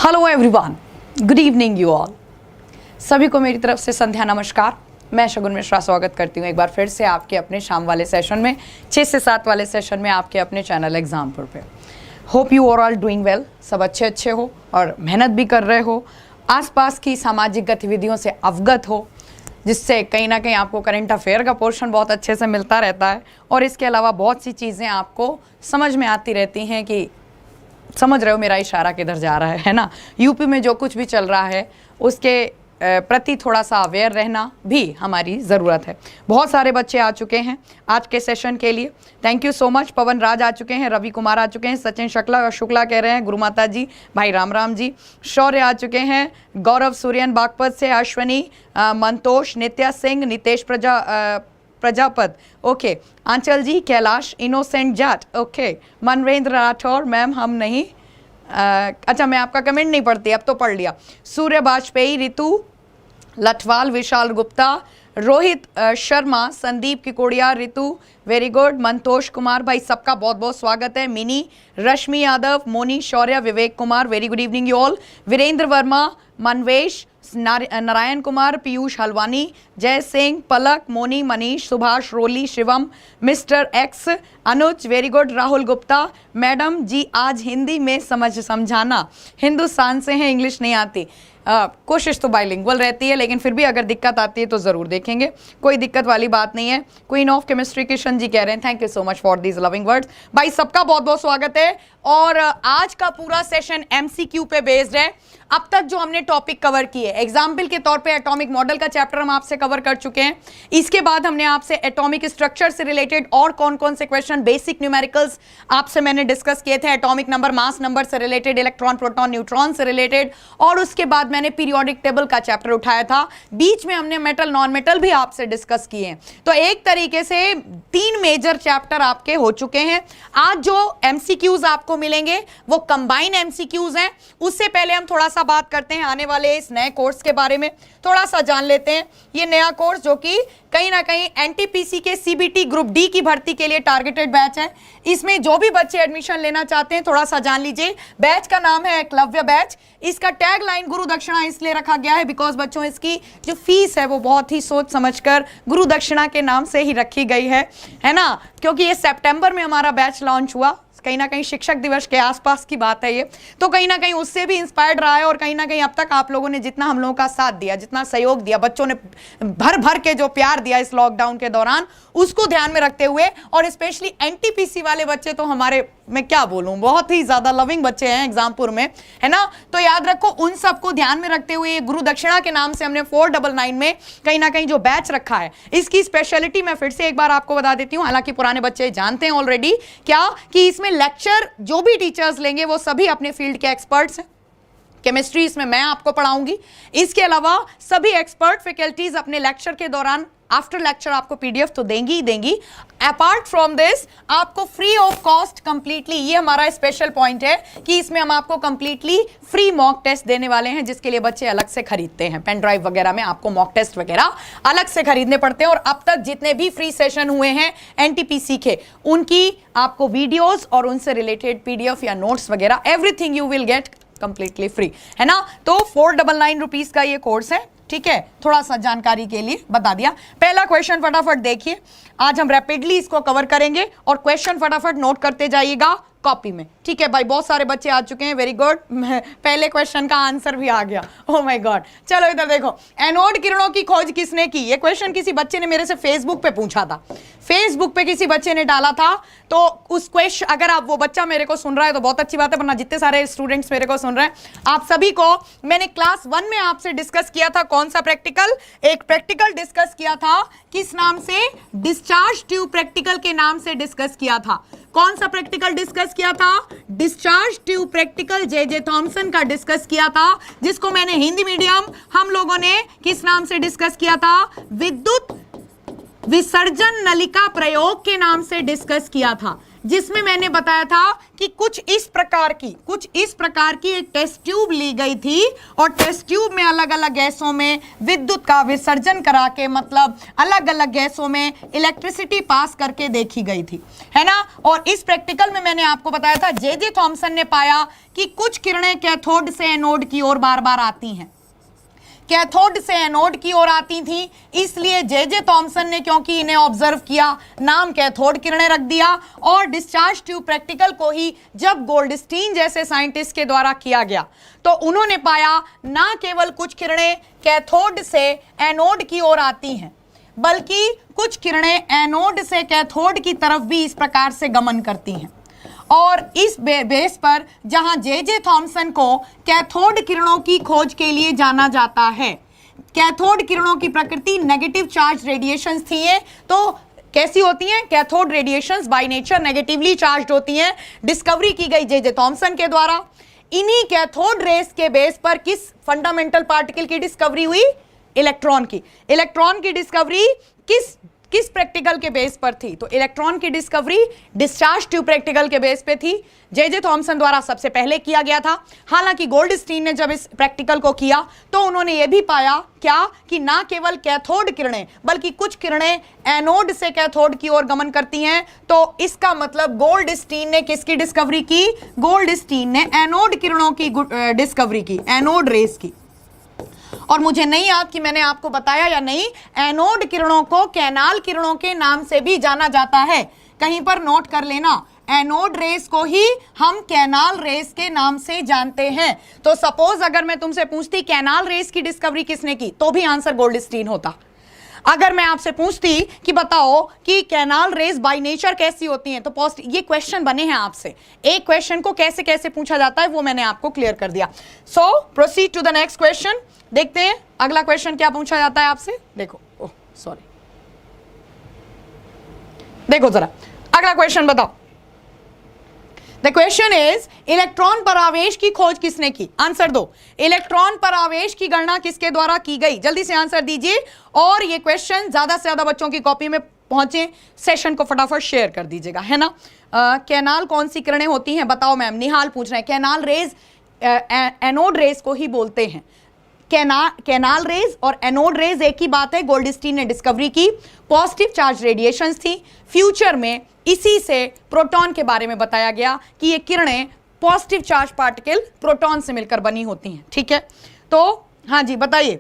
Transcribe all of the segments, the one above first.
Hello everyone, good evening you all. सभी को मेरी तरफ से संध्या नमस्कार। मैं शगुन मिश्रा स्वागत करती हूँ एक बार फिर से आपके अपने शाम वाले सेशन में, 6 से 7 वाले सेशन में आपके अपने चैनल एग्जाम्पल पे। Hope you are all doing well, सब अच्छे हो और मेहनत भी कर रहे हो, आसपास की सामाजिक गतिविधियों से अवगत हो, जिससे कहीं ना कहीं आपको करंट अफेयर का पोर्शन बहुत अच्छे से मिलता रहता है और इसके अलावा बहुत सी चीज़ें आपको समझ में आती रहती हैं कि समझ रहे हो मेरा इशारा किधर जा रहा है ना। यूपी में जो कुछ भी चल रहा है उसके प्रति थोड़ा सा अवेयर रहना भी हमारी ज़रूरत है। बहुत सारे बच्चे आ चुके हैं आज के सेशन के लिए, थैंक यू सो मच। पवन राज आ चुके हैं, रवि कुमार आ चुके हैं, सचिन शुक्ला कह रहे हैं, गुरु माता जी, भाई राम जी, शौर्य आ चुके हैं, गौरव सूर्यन बागपत से, Ashwani, Mantosh, Nitya Singh, Nitesh Prajapat, okay, Anchal ji, Kailash, innocent Jat, okay, Manvendra Rathore, ma'am हम नहीं, अच्छा मैं आपका कमेंट नहीं पढ़ती, अब तो पढ़ लिया। सूर्य वाजपेयी, रितु लठवाल, विशाल गुप्ता, रोहित शर्मा, संदीप किकोड़िया, रितु वेरी गुड, मंतोष कुमार, भाई सबका बहुत बहुत स्वागत है। Mini, Rashmi Yadav, Moni, Shaurya, Vivek Kumar, very good evening you all. Virendra Verma, Manvesh, Narayan Kumar, Piyush Halwani, Jai Singh, Palak, Moni, Manish, Subhash, Roli, Shivam, mister X, Anuj, very good, Rahul Gupta, madam ji आज हिंदी में समझाना, हिंदुस्तान से हैं, इंग्लिश नहीं आती। कोशिश तो बाइलिंगुअल रहती है, लेकिन फिर भी अगर दिक्कत आती है तो ज़रूर देखेंगे, कोई दिक्कत वाली बात नहीं है। Queen of chemistry Kishan ji कह रहे हैं thank you so much for these loving words. भाई सबका बहुत बहुत स्वागत है और आज का पूरा सेशन एमसीक्यू पे बेस्ड है। अब तक जो हमने टॉपिक कवर किए, एग्जाम्पल के तौर पे एटॉमिक मॉडल का चैप्टर हम आपसे कवर कर चुके हैं। इसके बाद हमने आपसे एटॉमिक स्ट्रक्चर से रिलेटेड और कौन कौन से क्वेश्चन, बेसिक न्यूमेरिकल्स आपसे मैंने डिस्कस किए थे, एटॉमिक नंबर, मास नंबर से रिलेटेड, इलेक्ट्रॉन, प्रोटॉन, न्यूट्रॉन से रिलेटेड, और उसके बाद मैंने पीरियोडिक टेबल का चैप्टर उठाया था। बीच में हमने मेटल नॉन मेटल भी आपसे डिस्कस किए हैं। तो एक तरीके से 3 मेजर चैप्टर आपके हो चुके हैं। आज जो एमसीक्यूज आपको मिलेंगे वो कंबाइन एमसीक्यूज हैं। उससे पहले हम थोड़ा सा बात करते हैं आने वाले इस नए कोर्स के बारे में, थोड़ा सा जान लेते हैं। ये नया कोर्स जो कि कहीं ना कहीं एनटीपीसी के सीबीटी ग्रुप डी की भर्ती के लिए टारगेटेड बैच है। इसमें जो भी बच्चे एडमिशन लेना चाहते हैं थोड़ा सा जान लीजिए। बैच का नाम है एकलव्य बैच। इसका टैग लाइन गुरु दक्षिणा इसलिए रखा गया है बिकॉज बच्चों इसकी जो फीस है वो बहुत ही सोच समझकर गुरु दक्षिणा के नाम से ही रखी गई है ना, क्योंकि ये सितंबर में हमारा बैच लॉन्च हुआ, कहीं ना कहीं शिक्षक दिवस के आसपास की बात है ये, तो कहीं ना कहीं उससे भी इंस्पायर्ड रहा है। और कहीं ना कहीं अब तक आप लोगों ने जितना हम लोगों का साथ दिया, जितना सहयोग दिया, बच्चों ने भर भर के जो प्यार दिया इस लॉकडाउन के दौरान, उसको ध्यान में रखते हुए, और स्पेशली एनटीपीसी वाले बच्चे तो हमारे, मैं क्या बोलूं, बहुत ही ज्यादा लविंग बच्चे हैं एग्जामपुर में, है ना। तो याद रखो उन सबको ध्यान में रखते हुए गुरु दक्षिणा के नाम से हमने 499 में कहीं ना कहीं जो बैच रखा है, इसकी स्पेशलिटी मैं फिर से एक बार आपको बता देती हूं, हालांकि पुराने बच्चे जानते हैं ऑलरेडी, क्या कि इसमें लेक्चर जो भी टीचर्स लेंगे वो सभी अपने फील्ड के एक्सपर्ट्स हैं। केमिस्ट्री इसमें मैं आपको पढ़ाऊंगी, इसके अलावा सभी एक्सपर्ट फैकल्टीज अपने लेक्चर के दौरान, आफ्टर लेक्चर आपको पीडीएफ तो देंगी ही देंगी। अपार्ट फ्रॉम दिस आपको फ्री ऑफ कॉस्ट कंप्लीटली, ये हमारा स्पेशल पॉइंट है कि इसमें हम आपको कंप्लीटली फ्री मॉक टेस्ट देने वाले हैं, जिसके लिए बच्चे अलग से खरीदते हैं। पेन ड्राइव वगैरह में आपको मॉक टेस्ट वगैरह अलग से खरीदने पड़ते हैं। और अब तक जितने भी फ्री सेशन हुए हैं एनटीपीसी के, उनकी आपको वीडियोस और उनसे रिलेटेड पीडीएफ या नोट्स वगैरह everything you will get completely free, है ना। तो 499 रुपीज का ये कोर्स है, ठीक है, थोड़ा सा जानकारी के लिए बता दिया। पहला क्वेश्चन फटाफट देखिए, आज हम रैपिडली इसको कवर करेंगे और क्वेश्चन फटाफट नोट करते जाइएगा कॉपी में, ठीक है भाई। बहुत सारे बच्चे आ चुके हैं, वेरी गुड, पहले क्वेश्चन का आंसर भी आ गया, ओह माय गॉड। चलो इधर देखो, एनोड किरणों की खोज किसने की, ये क्वेश्चन किसी बच्चे ने मेरे से फेसबुक पे पूछा था, फेसबुक पे किसी बच्चे ने डाला था। तो उस क्वेश्चन, अगर आप वो बच्चा मेरे को सुन रहा है तो बहुत अच्छी बात है, वरना जितने सारे स्टूडेंट्स मेरे को सुन रहे हैं, आप सभी को मैंने क्लास 1 में आपसे डिस्कस किया था कौन सा प्रैक्टिकल, एक प्रैक्टिकल डिस्कस किया था, किस नाम से, डिस्चार्ज ट्यूब प्रैक्टिकल के नाम से डिस्कस किया था। कौन सा प्रैक्टिकल डिस्कस किया था, discharge tube practical J Thomson का डिस्कस किया था, जिसको मैंने हिंदी मीडियम हम लोगों ने किस नाम से डिस्कस किया था, विद्युत विसर्जन नलिका प्रयोग के नाम से डिस्कस किया था। जिसमें मैंने बताया था कि कुछ इस प्रकार की एक टेस्ट ट्यूब ली गई थी और टेस्ट ट्यूब में अलग अलग गैसों में विद्युत का विसर्जन करा के, मतलब अलग अलग गैसों में इलेक्ट्रिसिटी पास करके देखी गई थी, है ना। और इस प्रैक्टिकल में मैंने आपको बताया था जे थॉमसन ने पाया कि कुछ किरणें कैथोड से एनोड की ओर बार बार आती हैं, कैथोड से एनोड की ओर आती थी, इसलिए जे थॉमसन ने, क्योंकि इन्हें ऑब्जर्व किया, नाम कैथोड किरणें रख दिया। और डिस्चार्ज ट्यूब प्रैक्टिकल को ही जब गोल्डस्टीन जैसे साइंटिस्ट के द्वारा किया गया तो उन्होंने पाया ना केवल कुछ किरणें कैथोड से एनोड की ओर आती हैं, बल्कि कुछ किरणें एनोड से कैथोड की तरफ भी इस प्रकार से गमन करती हैं। और इस बेस पर जहां जे थॉमसन को कैथोड किरणों की खोज के लिए जाना जाता है, कैथोड किरणों की प्रकृति नेगेटिव चार्ज रेडिएशंस थी, तो कैसी होती हैं? Cathode radiations by nature negatively charged होती हैं। डिस्कवरी की गई जे थॉमसन के द्वारा। इन्हीं कैथोड रेस के बेस पर किस फंडामेंटल पार्टिकल की डिस्कवरी हुई? इलेक्ट्रॉन की। इलेक्ट्रॉन की डिस्कवरी किस प्रैक्टिकल के बेस पर थी? तो इलेक्ट्रॉन की डिस्कवरी डिस्चार्ज ट्यूब प्रैक्टिकल के बेस पे थी, जे थॉमसन द्वारा सबसे पहले किया गया था। हालांकि गोल्डस्टीन ने जब इस प्रैक्टिकल को किया तो उन्होंने ये भी पाया क्या कि ना केवल कैथोड किरणें बल्कि कुछ किरणें एनोड से कैथोड की ओर गमन करती हैं। तो इसका मतलब गोल्डस्टीन ने किसकी डिस्कवरी की? गोल्डस्टीन ने एनोड किरणों की डिस्कवरी की, एनोड रेस की। और मुझे नहीं याद कि मैंने आपको बताया या नहीं, एनोड किरणों को कैनाल किरणों के नाम से भी जाना जाता है, कहीं पर नोट कर लेना। एनोड रेस को ही हम कैनाल रेस के नाम से जानते हैं। तो सपोज अगर मैं तुमसे पूछती कैनाल रेस की डिस्कवरी किसने की, तो भी आंसर गोल्डस्टीन होता। अगर मैं आपसे पूछती कि बताओ कि कैनाल रेस बाय नेचर कैसी होती हैं, तो ये क्वेश्चन बने हैं आपसे, एक क्वेश्चन को कैसे कैसे पूछा जाता है वो मैंने आपको क्लियर कर दिया। So proceed to the next question. देखते हैं अगला क्वेश्चन क्या पूछा जाता है आपसे। देखो, ओह सॉरी, देखो जरा अगला क्वेश्चन बताओ। द क्वेश्चन इज इलेक्ट्रॉन पर आवेश की खोज किसने की? आंसर दो। इलेक्ट्रॉन पर आवेश की गणना किसके द्वारा की गई? जल्दी से आंसर दीजिए। और ये क्वेश्चन ज्यादा से ज्यादा बच्चों की कॉपी में पहुंचे, सेशन को फटाफट शेयर कर दीजिएगा, है ना। कैनाल कौन सी किरणें होती हैं बताओ मैम? निहाल पूछ रहे हैं। कैनाल रेज एनोड रेस को ही बोलते हैं। कैनाल रेज और एनोड रेज एक ही बात है। गोल्डस्टीन ने डिस्कवरी की। पॉजिटिव चार्ज रेडिएशंस थी। फ्यूचर में इसी से प्रोटॉन के बारे में बताया गया कि ये किरणें पॉजिटिव चार्ज पार्टिकल प्रोटॉन से मिलकर बनी होती हैं। ठीक है, तो हाँ जी बताइए।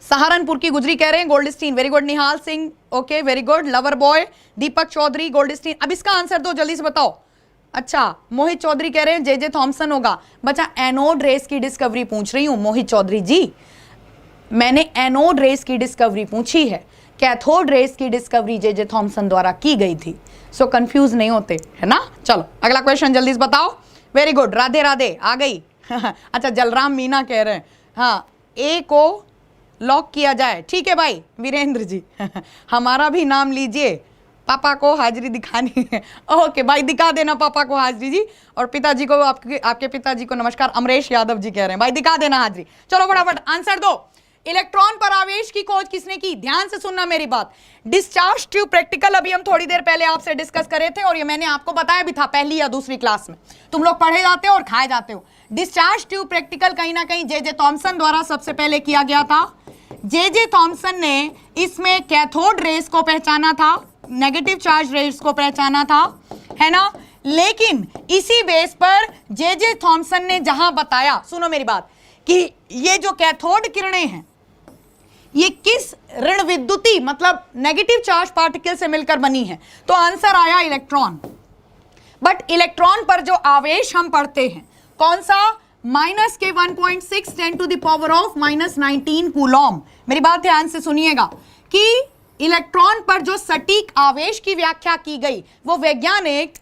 सहारनपुर की गुजरी कह रहे हैं Goldstein, very good. Nihal Singh, okay very good. Lover boy, Deepak Chaudhary, Goldstein. अब इसका आंसर दो जल्दी से बताओ। अच्छा, मोहित चौधरी कह रहे हैं जे थॉमसन होगा। बच्चा एनोड रेस की डिस्कवरी पूछ रही हूं मोहित चौधरी जी, मैंने एनोड रेस की डिस्कवरी पूछी है, कैथोड रेस की डिस्कवरी जे थॉमसन द्वारा की गई थी। सो कंफ्यूज नहीं होते, है ना। चलो अगला क्वेश्चन जल्दी से बताओ। वेरी गुड, राधे राधे आ गई। अच्छा, जलराम मीना कह रहे हैं हाँ ए को लॉक किया जाए। ठीक है भाई वीरेंद्र जी, हमारा भी नाम लीजिए, पापा को हाजिरी दिखानी है। ओके भाई, दिखा देना पापा को हाजिरी जी। और पिताजी को, आपके पिताजी को नमस्कार। अमरेश यादव जी कह रहे हैं भाई दिखा देना हाजिरी। चलो फटाफट आंसर दो। इलेक्ट्रॉन पर आवेश की खोज किसने की? ध्यान से सुनना मेरी बात। डिस्चार्ज ट्यूब प्रैक्टिकल अभी हम थोड़ी देर पहले आपसे डिस्कस कर रहे थे और ये मैंने आपको बताया भी था पहली या दूसरी क्लास में। तुम लोग पढ़े जाते हो और खाए जाते हो। डिस्चार्ज ट्यूब प्रैक्टिकल कहीं ना कहीं जे थॉमसन द्वारा सबसे पहले किया गया था। जे थॉमसन ने इसमें कैथोड रेस को पहचाना था, नेगेटिव चार्ज रेस को पहचाना था, है ना। लेकिन इसी बेस पर जे थॉमसन ने जहां बताया, सुनो मेरी बात, कि ये जो कैथोड किरणें हैं ये किस ऋण विद्युती मतलब नेगेटिव चार्ज पार्टिकल से मिलकर बनी है, तो आंसर आया इलेक्ट्रॉन। बट इलेक्ट्रॉन पर जो आवेश हम पढ़ते हैं कौन सा? माइनस के 1.6 10 to the power of -19 Coulomb. मेरी बात ध्यान से सुनिएगा कि इलेक्ट्रॉन पर जो सटीक आवेश की व्याख्या की गई वो वैज्ञानिक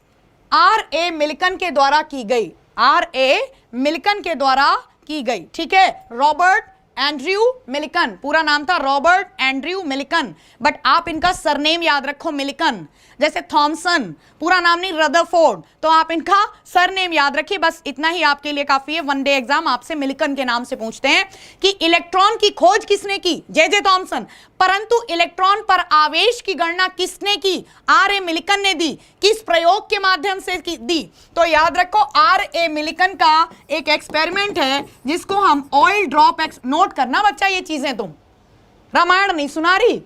R.A. मिल्कन के द्वारा की गई। R.A. मिल्कन के द्वारा की गई। ठीक है, रॉबर्ट एंड्रयू मिल्कन, पूरा नाम था रॉबर्ट एंड्रयू मिल्कन, बट आप इनका सरनेम याद रखो मिल्कन। जैसे थॉमसन पूरा नाम नहीं, रदरफोर्ड, तो आप इनका सरनेम याद रखिए। बस इतना ही आपके लिए काफी है। वन डे एग्जाम आपसे मिल्कन के नाम से पूछते हैं कि इलेक्ट्रॉन की खोज किसने की? J Thomson. परंतु इलेक्ट्रॉन पर आवेश की गणना किसने की? आर.ए. मिलिकन ने दी। किस प्रयोग के माध्यम से दी? तो याद रखो, आर.ए. मिलिकन का एक एक्सपेरिमेंट है जिसको हम ऑयल ड्रॉप नोट करना बच्चा, ये चीजें तुम रामायण नहीं सुना रही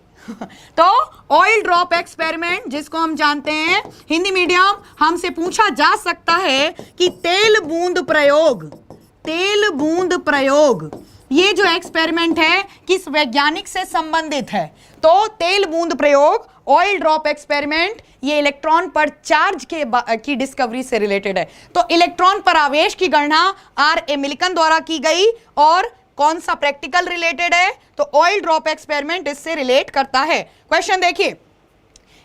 तो ऑयल ड्रॉप एक्सपेरिमेंट जिसको हम जानते हैं हिंदी मीडियम, हमसे पूछा जा सकता है कि तेल बूंद प्रयोग ये जो एक्सपेरिमेंट है किस वैज्ञानिक से संबंधित है? तो तेल बूंद प्रयोग, ऑयल ड्रॉप एक्सपेरिमेंट, ये इलेक्ट्रॉन पर चार्ज की डिस्कवरी से रिलेटेड है। तो इलेक्ट्रॉन पर आवेश की गणना आर.ए. मिलिकन द्वारा की गई और कौन सा प्रैक्टिकल रिलेटेड है? तो ऑयल ड्रॉप एक्सपेरिमेंट इससे रिलेट करता है। क्वेश्चन देखिए,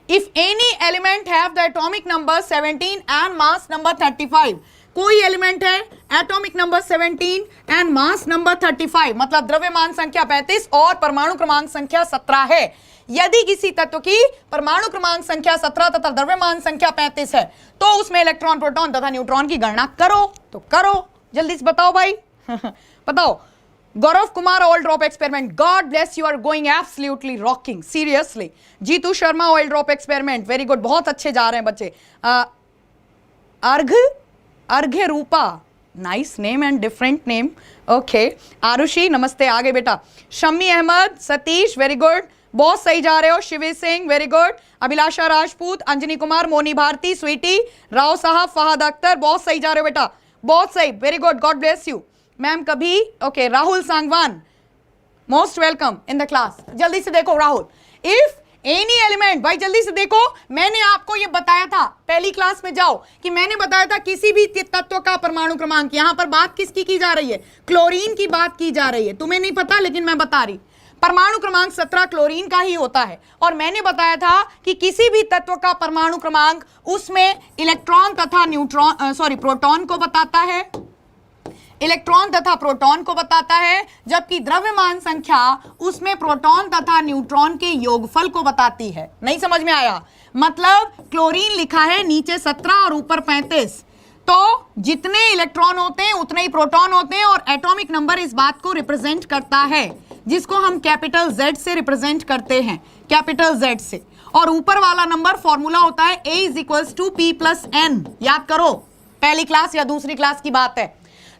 if any element have the atomic number 17 and mass number 35, कोई एलिमेंट है atomic number 17 and mass number 35, मतलब द्रव्यमान संख्या 35 और परमाणु क्रमांक संख्या 17 है। यदि किसी तत्व की परमाणु क्रमांक संख्या 17 तथा द्रव्यमान संख्या 35 है तो उसमें इलेक्ट्रॉन, प्रोटॉन तथा न्यूट्रॉन की गणना करो। तो करो, जल्दी से बताओ भाई बताओ। Gaurav Kumar, oil drop experiment, God bless, you are going absolutely rocking, seriously. Jeetu Sharma, oil drop experiment, very good, बहुत अच्छे जा रहे हैं बच्चे। Arghya Rupa, nice name and different name, okay. Aarushi, नमस्ते, आगे बेटा। शम्मी अहमद, सतीश, वेरी गुड, बहुत सही जा रहे हो। Shivi Singh, very good. अभिलाषा राजपूत, अंजनी कुमार, मोनी भारती, स्वीटी, राव साहब, फहद अख्तर, बहुत सही जा रहे हो बेटा, बहुत सही, very good, God bless you ma'am. कभी okay, Rahul Sangwan, most welcome in the class. जल्दी से देखो राहुल, इफ एनी एलिमेंट, भाई जल्दी से देखो, मैंने आपको ये बताया था, पहली क्लास में जाओ, कि मैंने बताया था किसी भी तत्व का परमाणु क्रमांक, यहां पर बात किसकी की जा रही है? क्लोरीन की बात की जा रही है। तुम्हें नहीं पता लेकिन मैं बता रही, परमाणु क्रमांक 17 क्लोरीन का ही होता है। और मैंने बताया था कि किसी भी तत्व का परमाणु क्रमांक उसमें इलेक्ट्रॉन तथा प्रोटॉन को बताता है, इलेक्ट्रॉन तथा प्रोटॉन को बताता है, जबकि द्रव्यमान संख्या उसमें प्रोटॉन तथा न्यूट्रॉन के योगफल को बताती है। नहीं समझ में आया? मतलब क्लोरीन लिखा है नीचे 17 और ऊपर 35, तो जितने इलेक्ट्रॉन होते हैं उतने ही प्रोटॉन होते हैं, और एटॉमिक नंबर इस बात को रिप्रेजेंट करता है, जिसको हम कैपिटल Z से रिप्रेजेंट करते हैं, कैपिटल Z से। और ऊपर वाला नंबर फॉर्मूला होता है A = P + N, याद करो, पहली क्लास या दूसरी क्लास की बात है।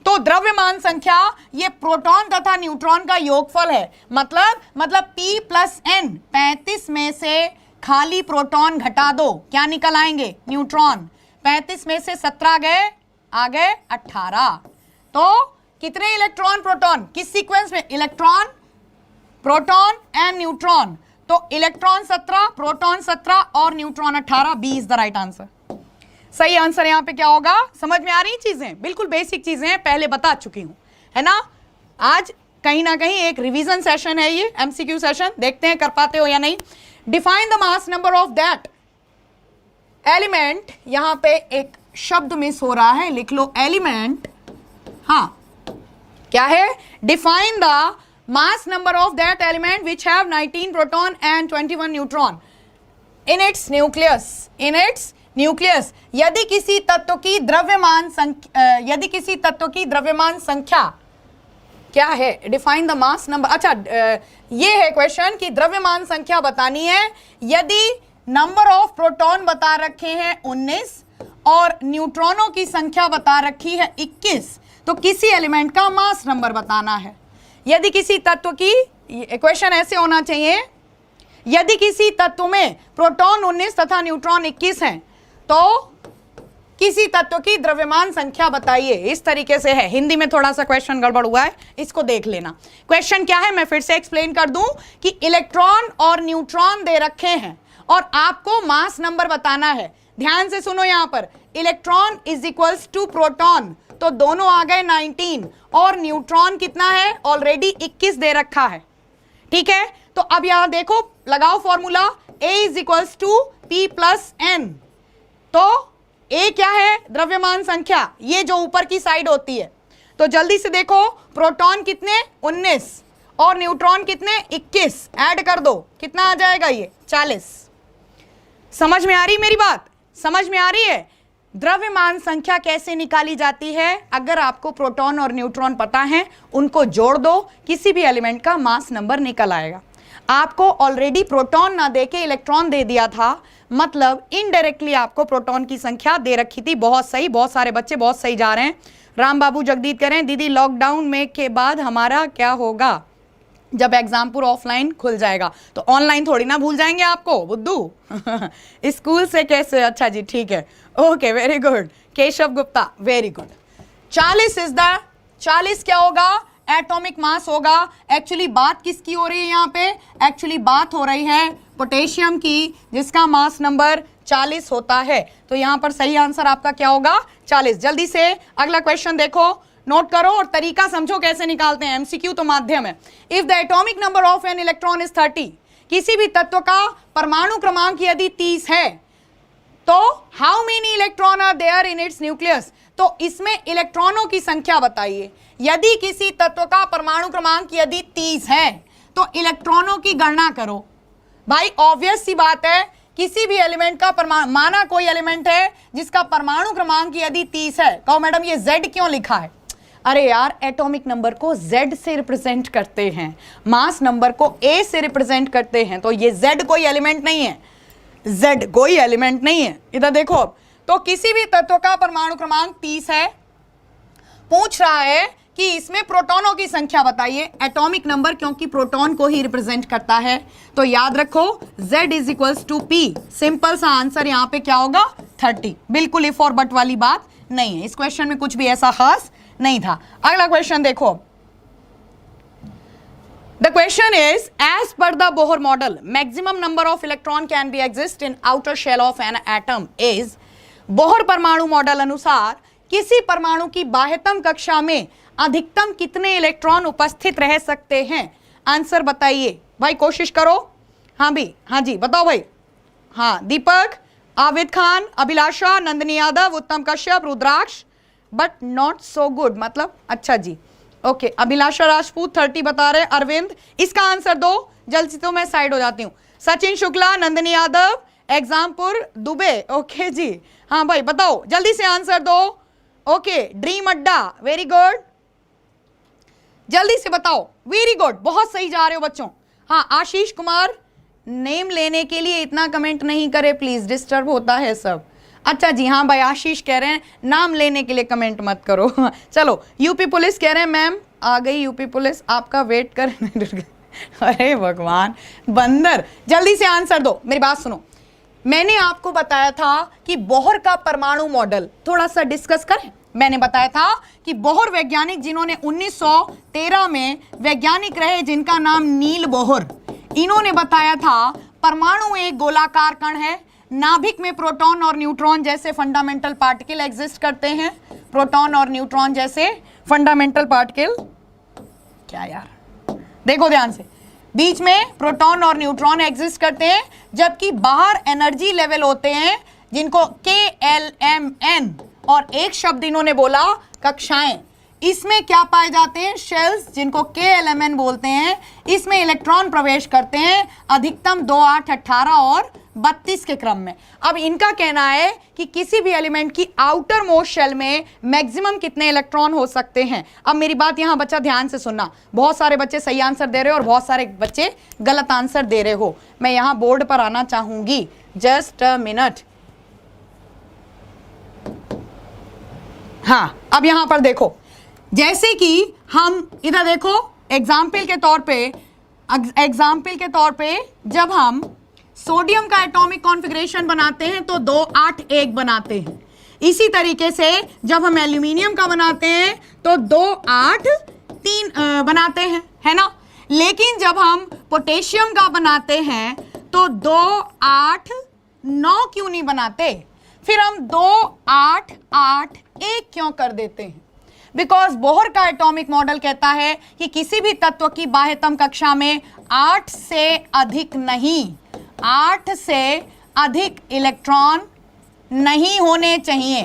तो द्रव्यमान संख्या ये प्रोटॉन तथा न्यूट्रॉन का योगफल है, मतलब P + N, 35 में से खाली प्रोटॉन घटा दो, क्या निकल आएंगे? न्यूट्रॉन। 35 में से 17 गए, आ गए 18। तो कितने इलेक्ट्रॉन प्रोटॉन किस सीक्वेंस में? Electron, proton and neutron. तो इलेक्ट्रॉन 17, प्रोटॉन 17 और neutron 18, B is the right answer. सही आंसर यहां पे क्या होगा? समझ में आ रही चीजें? बिल्कुल बेसिक चीजें हैं, पहले बता चुकी हूं, है ना। आज कहीं ना कहीं एक रिवीजन सेशन है, ये एमसीक्यू सेशन, देखते हैं कर पाते हो या नहीं। Define the mass number of that element, यहां पे एक शब्द मिस हो रहा है, लिख लो एलिमेंट। हाँ, क्या है? Define the mass number of that element which have 19 proton and 21 neutron in its nucleus, in its nucleus. यदि किसी तत्व की द्रव्यमान संख्या क्या है? Define the mass number. अच्छा, ये है क्वेश्चन कि द्रव्यमान संख्या बतानी है। यदि नंबर ऑफ प्रोटॉन बता रखे हैं 19 और न्यूट्रॉनों की संख्या बता रखी है 21, तो किसी एलिमेंट का मास नंबर बताना है। यदि किसी तत्व की, क्वेश्चन ऐसे होना चाहिए, यदि किसी तत्व में प्रोटॉन 19 तथा न्यूट्रॉन 21 हैं तो किसी तत्व की द्रव्यमान संख्या बताइए। इस तरीके से है। हिंदी में थोड़ा सा क्वेश्चन गड़बड़ हुआ है, इसको देख लेना। क्वेश्चन क्या है मैं फिर से एक्सप्लेन कर दूं कि इलेक्ट्रॉन और न्यूट्रॉन दे रखे हैं और आपको मास नंबर बताना है। ध्यान से सुनो, यहां पर इलेक्ट्रॉन = प्रोटॉन, तो दोनों आ गए 19, और न्यूट्रॉन कितना है? ऑलरेडी 21 दे रखा है, ठीक है। तो अब यहां देखो, लगाओ फॉर्मूला, A = P + N। तो A क्या है? द्रव्यमान संख्या, ये जो ऊपर की साइड होती है। तो जल्दी से देखो, प्रोटॉन कितने? 19 और न्यूट्रॉन कितने? 21। ऐड कर दो, कितना आ जाएगा ये? 40। समझ में आ रही मेरी बात? समझ में आ रही है? द्रव्यमान संख्या कैसे निकाली जाती है? अगर आपको प्रोटॉन और न्यूट्रॉन पता है, उनको जोड़ दो, किसी भी एलिमेंट का मास नंबर निकल आएगा। आपको ऑलरेडी प्रोटॉन ना देके इलेक्ट्रॉन दे दिया था, मतलब इनडायरेक्टली आपको प्रोटॉन की संख्या दे रखी थी। बहुत सही, बहुत सारे बच्चे बहुत सही जा रहे हैं। राम बाबू जगदीत कह रहे हैं दीदी लॉकडाउन में के बाद हमारा क्या होगा, जब एग्जाम पूरा ऑफलाइन खुल जाएगा तो ऑनलाइन थोड़ी ना भूल जाएंगे आपको बुद्धू। स्कूल से कैसे, अच्छा जी ठीक है, okay very good. Keshav Gupta very good. 40 is the, 40 क्या होगा, एटॉमिक मास होगा। एक्चुअली बात किसकी हो रही है यहाँ पे, एक्चुअली बात हो रही है पोटेशियम की, जिसका मास नंबर 40 होता है। तो यहाँ पर सही आंसर आपका क्या होगा, 40। जल्दी से अगला क्वेश्चन देखो, नोट करो और तरीका समझो कैसे निकालते हैं, एमसीक्यू तो माध्यम है। If the atomic number of an electron is 30, किसी भी तत्व का परमाणु क्रमांक यदि 30 है तो how many electron are there in its nucleus, तो इसमें इलेक्ट्रॉनों की संख्या बताइए। यदि किसी तत्व का परमाणु क्रमांक यदि 30 है तो इलेक्ट्रॉनों की गणना करो। भाई ऑब्वियस सी बात है, किसी भी एलिमेंट का परमाणु, माना कोई एलिमेंट है जिसका परमाणु क्रमांक यदि 30 है, कहो मैडम ये Z क्यों लिखा है, अरे यार एटॉमिक नंबर को Z से रिप्रेजेंट करते हैं, मास नंबर को A से रिप्रेजेंट करते हैं, तो ये Z कोई एलिमेंट नहीं है, Z कोई एलिमेंट नहीं है। इधर देखो, तो किसी भी तत्व का परमाणु क्रमांक 30 है, पूछ रहा है कि इसमें प्रोटॉनों की संख्या बताइए। एटॉमिक नंबर क्योंकि प्रोटॉन को ही रिप्रेजेंट करता है, तो याद रखो Z is equals to P। Simple सा आंसर यहाँ पे क्या होगा, 30। बिल्कुल इफ और बट वाली बात नहीं है, इस क्वेश्चन में कुछ भी ऐसा खास नहीं था। अगला क्वेश्चन देखो, the question is as per the Bohr model maximum number of electron can be exist in outer shell of an atom is. Bohr परमाणु मॉडल अनुसार किसी परमाणु की बाह्यतम कक्षा में अधिकतम कितने इलेक्ट्रॉन उपस्थित रह सकते हैं, आंसर बताइए भाई, कोशिश करो। हाँ भी, हाँ जी बताओ भाई। हाँ दीपक, आविद खान, अभिलाषा, नंदिनी यादव, उत्तम कश्यप, रुद्राक्ष, बट नॉट सो गुड, मतलब अच्छा जी ओके। अभिलाषा राजपूत 30 बता रहे, अरविंद इसका आंसर दो जल्द से, तो मैं साइड हो जाती हूँ। सचिन शुक्ला, नंदिनी यादव, एग्जामपुर दुबे, ओके जी। हाँ भाई बताओ जल्दी से आंसर दो, ओके। ड्रीम अड्डा वेरी गुड, जल्दी से बताओ, वेरी गुड, बहुत सही जा रहे हो बच्चों। हाँ आशीष कुमार, नेम लेने के लिए इतना कमेंट नहीं करे प्लीज, डिस्टर्ब होता है सब। अच्छा जी हाँ भाई, आशीष कह रहे हैं नाम लेने के लिए कमेंट मत करो। चलो यूपी पुलिस कह रहे हैं मैम आ गई यूपी पुलिस, आपका वेट कर। अरे भगवान, बंदर जल्दी से आंसर दो। मेरी बात सुनो, मैंने आपको बताया था कि बोहर का परमाणु मॉडल थोड़ा सा डिस्कस करें। मैंने बताया था कि बोहर वैज्ञानिक जिन्होंने 1913 में वैज्ञानिक रहे जिनका नाम नील बोहर, इन्होंने बताया था परमाणु एक गोलाकार कण है, नाभिक में प्रोटॉन और न्यूट्रॉन जैसे फंडामेंटल पार्टिकल एग्जिस्ट करते हैं। प्रोटॉन और न्यूट्रॉन जैसे फंडामेंटल पार्टिकल, क्या यार देखो ध्यान से, बीच में प्रोटॉन और न्यूट्रॉन एग्जिस्ट करते हैं, जबकि बाहर एनर्जी लेवल होते हैं जिनको KLMN, और एक शब्द इन्होंने बोला कक्षाएं। इसमें क्या पाए जाते हैं, शेल्स, जिनको KLMN बोलते हैं। इसमें इलेक्ट्रॉन प्रवेश करते हैं अधिकतम 2, 8, 18 और 32 के क्रम में। अब इनका कहना है कि किसी भी एलिमेंट की आउटर मोस्ट शेल में मैक्सिमम कितने इलेक्ट्रॉन हो सकते हैं। अब मेरी बात यहां बच्चा ध्यान से सुनना, बहुत सारे बच्चे सही आंसर दे रहे हो और बहुत सारे बच्चे गलत आंसर दे रहे हो। मैं यहां बोर्ड पर आना चाहूंगी, जस्ट अ मिनट। हाँ अब यहां पर देखो, जैसे कि हम इधर देखो एग्जाम्पल के तौर पे जब हम सोडियम का एटॉमिक कॉन्फ़िगरेशन बनाते हैं तो 2, 8, 1 बनाते हैं। इसी तरीके से जब हम एल्यूमिनियम का बनाते हैं तो 2, 8, 3 बनाते हैं, है ना। लेकिन जब हम पोटेशियम का बनाते हैं तो 2, 8, 9 क्यों नहीं बनाते, फिर हम 2, 8, 8, 1 क्यों कर देते हैं। बिकॉज बोहर का एटॉमिक मॉडल कहता है कि किसी भी तत्व की बाह्यतम कक्षा में 8 से अधिक नहीं, 8 से अधिक इलेक्ट्रॉन नहीं होने चाहिए।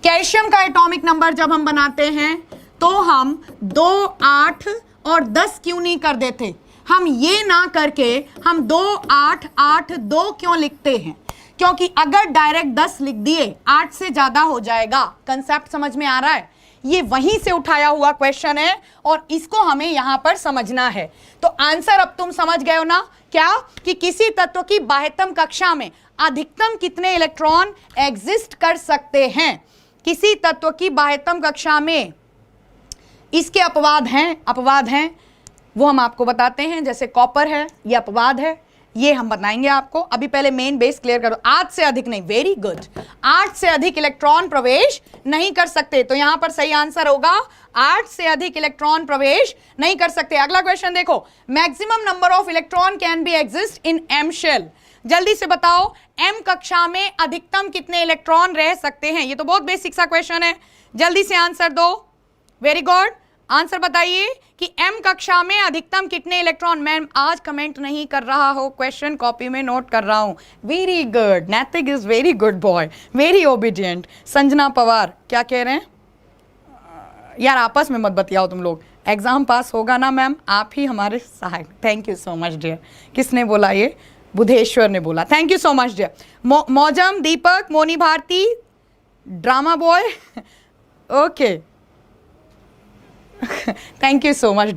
कैल्शियम का एटॉमिक नंबर जब हम बनाते हैं तो हम 2, 8 और 10 क्यों नहीं कर देते। हम ये ना करके हम 2, 8, 8, 2 क्यों लिखते हैं, क्योंकि अगर डायरेक्ट 10 लिख दिए 8 से ज्यादा हो जाएगा। कंसेप्ट समझ में आ रहा है। ये वहीं से उठाया हुआ क्वेश्चन है और इसको हमें यहां पर समझना है। तो आंसर अब तुम समझ गए हो ना, क्या कि किसी तत्व की बाह्यतम कक्षा में अधिकतम कितने इलेक्ट्रॉन एग्जिस्ट कर सकते हैं। किसी तत्व की बाह्यतम कक्षा में इसके अपवाद हैं, वो हम आपको बताते हैं। जैसे कॉपर है, ये अपवाद है, ये हम बताएंगे आपको। अभी पहले मेन बेस क्लियर करो। 8 से अधिक नहीं, वेरी गुड, 8 से अधिक इलेक्ट्रॉन प्रवेश नहीं कर सकते। तो यहां पर सही आंसर होगा 8 से अधिक इलेक्ट्रॉन प्रवेश नहीं कर सकते। अगला क्वेश्चन देखो, maximum number of electron can be exist in M shell. जल्दी से बताओ एम कक्षा में अधिकतम कितने इलेक्ट्रॉन रह सकते हैं। ये तो बहुत बेसिक सा क्वेश्चन है, जल्दी से आंसर दो। वेरी गुड, आंसर बताइए कि एम कक्षा में अधिकतम कितने इलेक्ट्रॉन। मैं आज कमेंट नहीं कर रहा हूं, क्वेश्चन कॉपी में नोट कर रहा हूं। वेरी गुड, नैतिक is very good boy, very obedient. Sanjana Pawar क्या कह रहे हैं, यार आपस में मत बतियाओ तुम लोग, एग्जाम पास होगा ना मैम, आप ही हमारे सहायक। Thank you so much dear. किसने बोला ये, बुधेश्वर ने बोला, thank you so much dear. Mauzam, Deepak, Moni Bharti, drama boy, okay thank you so much.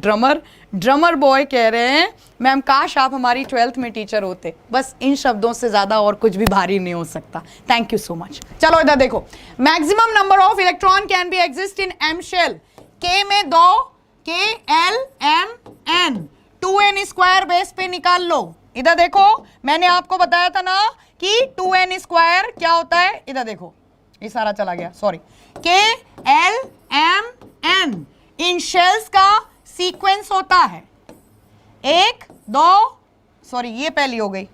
Drummer boy कह रहे हैं मैम काश आप हमारी 12th में टीचर होते। बस इन शब्दों से ज्यादा और कुछ भी भारी नहीं हो सकता। Thank you so much. चलो इधर देखो, maximum number of electron can be exist in M shell. K में 2, K L M N, 2n square base पे निकाल लो। इधर देखो मैंने आपको बताया था ना कि 2n स्क्वायर क्या होता है। इधर देखो ये सारा चला गया, सॉरी। के एल एम एन इन शेल्स का सीक्वेंस होता है 1 2, सॉरी ये पहली हो गई।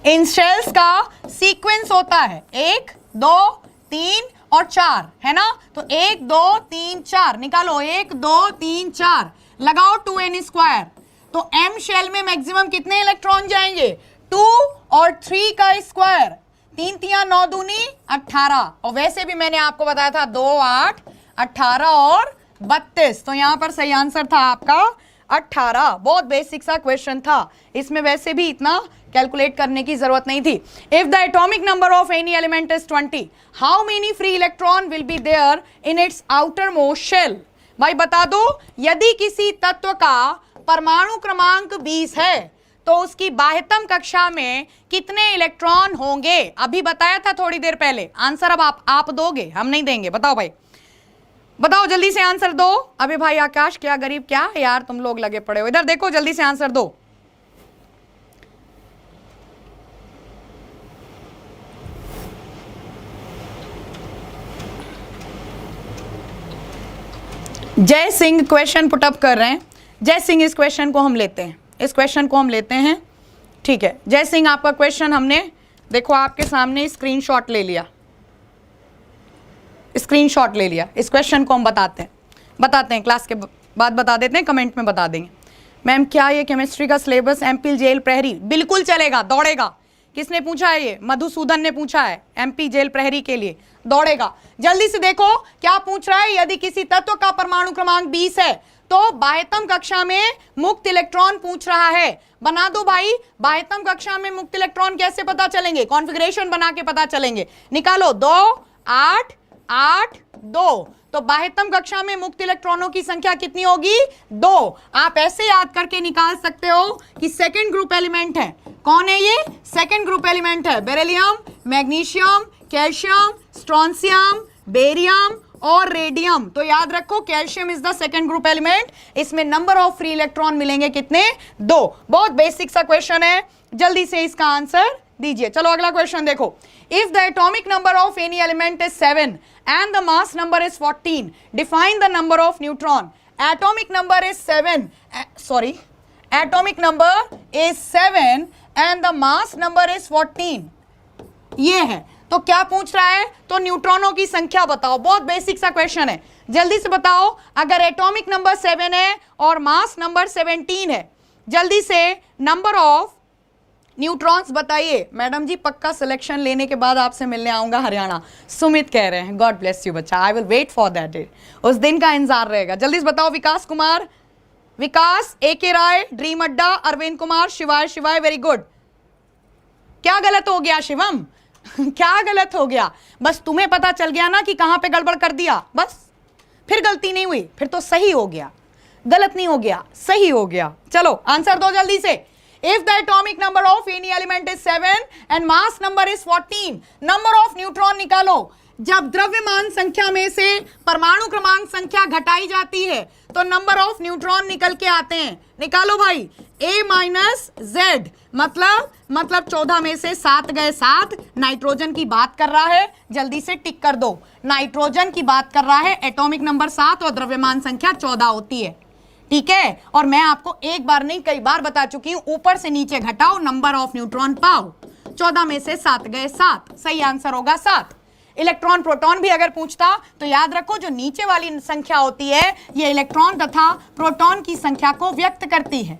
इन शेल्स का सीक्वेंस होता है 1 2 3 और 4, है ना। तो 1 2 3 4 निकालो, 1 2 3 4 लगाओ 2n स्क्वायर। तो m शेल में मैक्सिमम कितने इलेक्ट्रॉन जाएंगे, 2 और 3 का स्क्वायर, 3 3 9 दूनी 18। और वैसे भी मैंने आपको बताया था 2 8 18 और 32। तो यहां पर सही आंसर था आपका 18। बहुत बेसिक सा क्वेश्चन था, इसमें वैसे भी इतना कैलकुलेट करने की जरूरत नहीं थी। If the atomic number of any element is 20, how many free electron will be there in its outer most shell. भाई बता दो, यदि किसी तत्व का परमाणु क्रमांक 20 है तो उसकी बाह्यतम कक्षा में कितने इलेक्ट्रॉन होंगे। अभी बताया था थोड़ी देर पहले। आंसर अब आप दोगे, हम नहीं देंगे। बताओ भाई, बताओ जल्दी से आंसर दो। अबे भाई आकाश क्या गरीब क्या यार तुम लोग लगे पड़े हो। इधर देखो जल्दी से आंसर दो। जय सिंह क्वेश्चन पुटअप कर रहे हैं। जय सिंह इस क्वेश्चन को हम लेते हैं, इस क्वेश्चन को हम लेते हैं, ठीक है। जय सिंह आपका क्वेश्चन हमने देखो आपके सामने स्क्रीनशॉट ले लिया, स्क्रीनशॉट ले लिया। इस क्वेश्चन को हम बताते हैं क्लास के बाद बता देते हैं, कमेंट में बता देंगे। मैम क्या ये केमिस्ट्री का सिलेबस एमपी जेल प्रहरी, बिल्कुल चलेगा, दौड़ेगा। किसने पूछा है ये, मधुसूदन ने पूछा है, एमपी जेल प्रहरी के लिए दौड़ेगा। जल्दी से देखो क्या पूछ रहा है, यदि किसी तत्व का परमाणु क्रमांक 20 है तो बाह्यतम कक्षा में मुक्त इलेक्ट्रॉन पूछ रहा है। बना दो भाई, बाह्यतम कक्षा में मुक्त इलेक्ट्रॉन कैसे पता चलेंगे, कॉन्फ़िगरेशन बना के पता चलेंगे। निकालो 2 8 8 2। तो बाह्यतम कक्षा में मुक्त इलेक्ट्रॉनों की संख्या कितनी होगी, 2। आप ऐसे याद करके निकाल सकते हो कि सेकंड ग्रुप एलिमेंट है। कौन है ये, सेकंड ग्रुप एलिमेंट है। Beryllium, magnesium, calcium, strontium, barium और रेडियम। तो याद रखो calcium is the second group element. इसमें नंबर ऑफ फ्री इलेक्ट्रॉन मिलेंगे कितने, 2। बहुत बेसिक सा क्वेश्चन है, जल्दी से इसका आंसर दीजिए। चलो अगला क्वेश्चन देखो। If the atomic number of any element is 7 and the mass number is 14, define the number of neutron. Atomic number is 7, atomic number is 7 and the mass number is 14. ये है। तो क्या पूछ रहा है, तो न्यूट्रॉनों की संख्या बताओ। बहुत बेसिक सा क्वेश्चन है, जल्दी से बताओ। अगर एटॉमिक नंबर 7 है और मास नंबर 17 है, जल्दी से नंबर ऑफ न्यूट्रॉन्स बताइए। मैडम जी पक्का सिलेक्शन लेने के बाद आपसे मिलने आऊंगा हरियाणा, सुमित कह रहे हैं। गॉड ब्लेस यू बच्चा, I will wait for that day, उस दिन का इंतजार रहेगा। जल्दी से बताओ। विकास कुमार, विकास, AK राय, ड्रीम अड्डा, अरविंद कुमार, शिवाय, वेरी गुड। क्या गलत हो गया शिवम, क्या गलत हो गया? बस तुम्हें पता चल गया ना कि कहां पे गड़बड़ कर दिया, बस फिर गलती नहीं हुई, फिर तो सही हो गया, गलत नहीं हो गया, सही हो गया। चलो आंसर दो जल्दी से। If the atomic number of any element is 7 and mass number is 14, number of neutron निकालो। जब द्रव्यमान संख्या में से परमाणु क्रमांक संख्या घटाई जाती है तो नंबर ऑफ न्यूट्रॉन निकल के आते हैं। निकालो भाई। a माइनस जेड मतलब 14 में से 7 गए 7। नाइट्रोजन की बात कर रहा है, जल्दी से टिक कर दो। नाइट्रोजन की बात कर रहा है, एटॉमिक नंबर 7 और द्रव्यमान संख्या 14 होती है, ठीक है। और मैं आपको एक बार नहीं कई बार बता चुकी हूं, ऊपर से नीचे घटाओ, नंबर ऑफ न्यूट्रॉन पाओ। 14 में से 7 गए 7, सही आंसर होगा 7। इलेक्ट्रॉन प्रोटॉन भी अगर पूछता तो याद रखो, जो नीचे वाली संख्या होती है ये इलेक्ट्रॉन तथा प्रोटॉन की संख्या को व्यक्त करती है।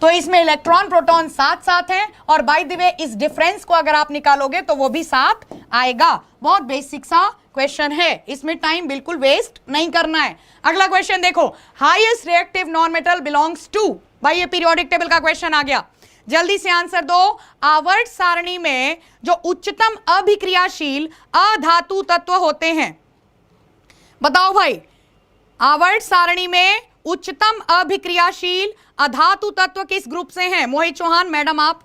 तो इसमें इलेक्ट्रॉन प्रोटॉन 7-7 हैं, और बाय द वे इस डिफरेंस को अगर आप निकालोगे तो वो भी 7 आएगा। बहुत बेसिक सा क्वेश्चन है, इसमें टाइम बिल्कुल वेस्ट नहीं करना है। अगला क्वेश्चन देखो, highest reactive non metal belongs to. भाई ये पीरियोडिक टेबल का क्वेश्चन आ गया, जल्दी से आंसर दो। आवर्त सारणी में जो उच्चतम अभिक्रियाशील अधातु तत्व होते हैं, बताओ भाई। आवर्त सारणी में उच्चतम अभिक्रियाशील अधातु तत्व किस ग्रुप से हैं? मोहित चौहान मैडम आप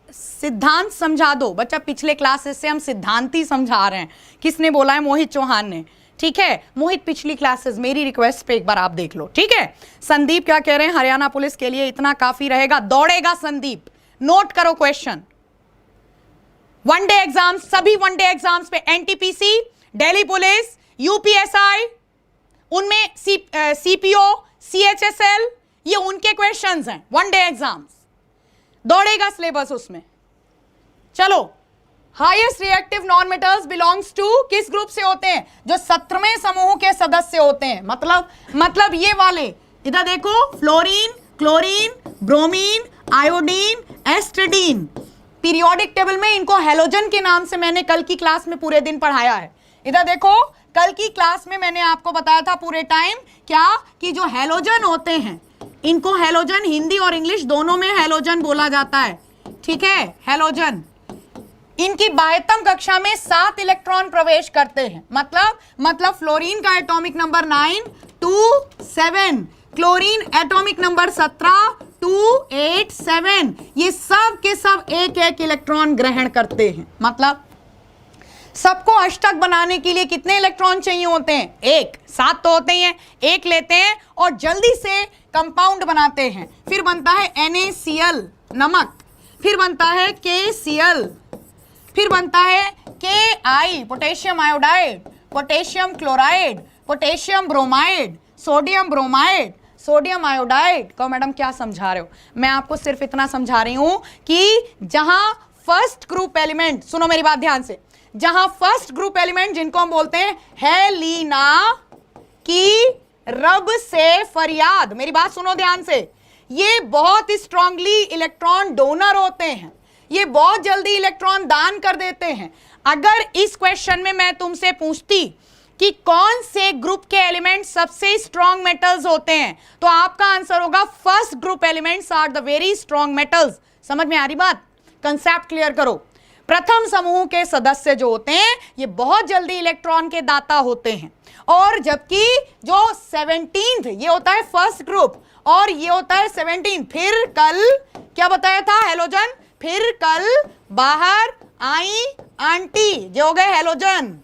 सिद्धांत समझा दो। बच्चा पिछले क्लासेस से हम सिद्धांत ही समझा रहे हैं, किसने बोला है? मोहित चौहान ने, ठीक है। मोहित पिछली क्लासेस मेरी रिक्वेस्ट पे एक बार आप देख लो, ठीक है। संदीप क्या कह रहे हैं? हरियाणा पुलिस के लिए इतना काफी रहेगा, दौड़ेगा संदीप। नोट करो क्वेश्चन। वनडे एग्जाम, सभी वनडे एग्जाम्स पे एनटीपीसी, दिल्ली पुलिस, यूपीएसआई, उनमें सीपीओ, सीएचएसएल, ये उनके क्वेश्चंस हैं वनडे एग्जाम्स, दौड़ेगा सिलेबस उसमें। चलो, highest reactive non metals belongs to किस ग्रुप से होते हैं? जो 17वें समूह के सदस्य होते हैं, मतलब ये वाले, इधर देखो, fluorine, chlorine, bromine, iodine, astatine. Periodic table में इनको हैलोजन के नाम से मैंने कल की क्लास में पूरे दिन पढ़ाया है। इधर देखो, कल की क्लास में मैंने आपको बताया था पूरे टाइम क्या, कि जो हैलोजन होते हैं इनको हैलोजन, हिंदी और इंग्लिश दोनों में हैलोजन बोला जाता है, ठीक है। हैलोजन, इनकी बाह्यतम कक्षा में 7 इलेक्ट्रॉन प्रवेश करते हैं। मतलब फ्लोरीन का atomic number 9 2 7, chlorine atomic number 17 2 8 7, ये सब के सब एक एक इलेक्ट्रॉन ग्रहण करते हैं। मतलब सबको अष्टक बनाने के लिए कितने इलेक्ट्रॉन चाहिए होते हैं? 1। 7 तो होते ही हैं, 1 लेते हैं और जल्दी से कंपाउंड बनाते हैं। फिर बनता है NaCl नमक, फिर बनता है KCl, फिर बनता है Ki potassium iodide, potassium chloride, potassium bromide, sodium bromide, sodium iodide. कहो मैडम क्या समझा रहे हो? मैं आपको सिर्फ इतना समझा रही हूं कि जहां फर्स्ट ग्रुप एलिमेंट, सुनो मेरी बात ध्यान से, जहां फर्स्ट ग्रुप एलिमेंट जिनको हम बोलते हैं हेलिना की रब से फरियाद, मेरी बात सुनो ध्यान से, ये बहुत स्ट्रांगली इलेक्ट्रॉन डोनर होते हैं, ये बहुत जल्दी इलेक्ट्रॉन दान कर देते हैं। अगर इस क्वेश्चन में मैं तुमसे पूछती कि कौन से ग्रुप के एलिमेंट सबसे स्ट्रॉन्ग मेटल्स होते हैं, तो आपका आंसर होगा first group elements are the very strong metals. समझ में आ रही बात? कंसेप्ट क्लियर करो। प्रथम समूह के सदस्य जो होते हैं ये बहुत जल्दी इलेक्ट्रॉन के दाता होते हैं, और जबकि जो 17th ये होता है फर्स्ट ग्रुप और ये होता है 17th। फिर कल क्या बताया था? हैलोजन। फिर कल बाहर आई आंटी, जो हो गए हैलोजन,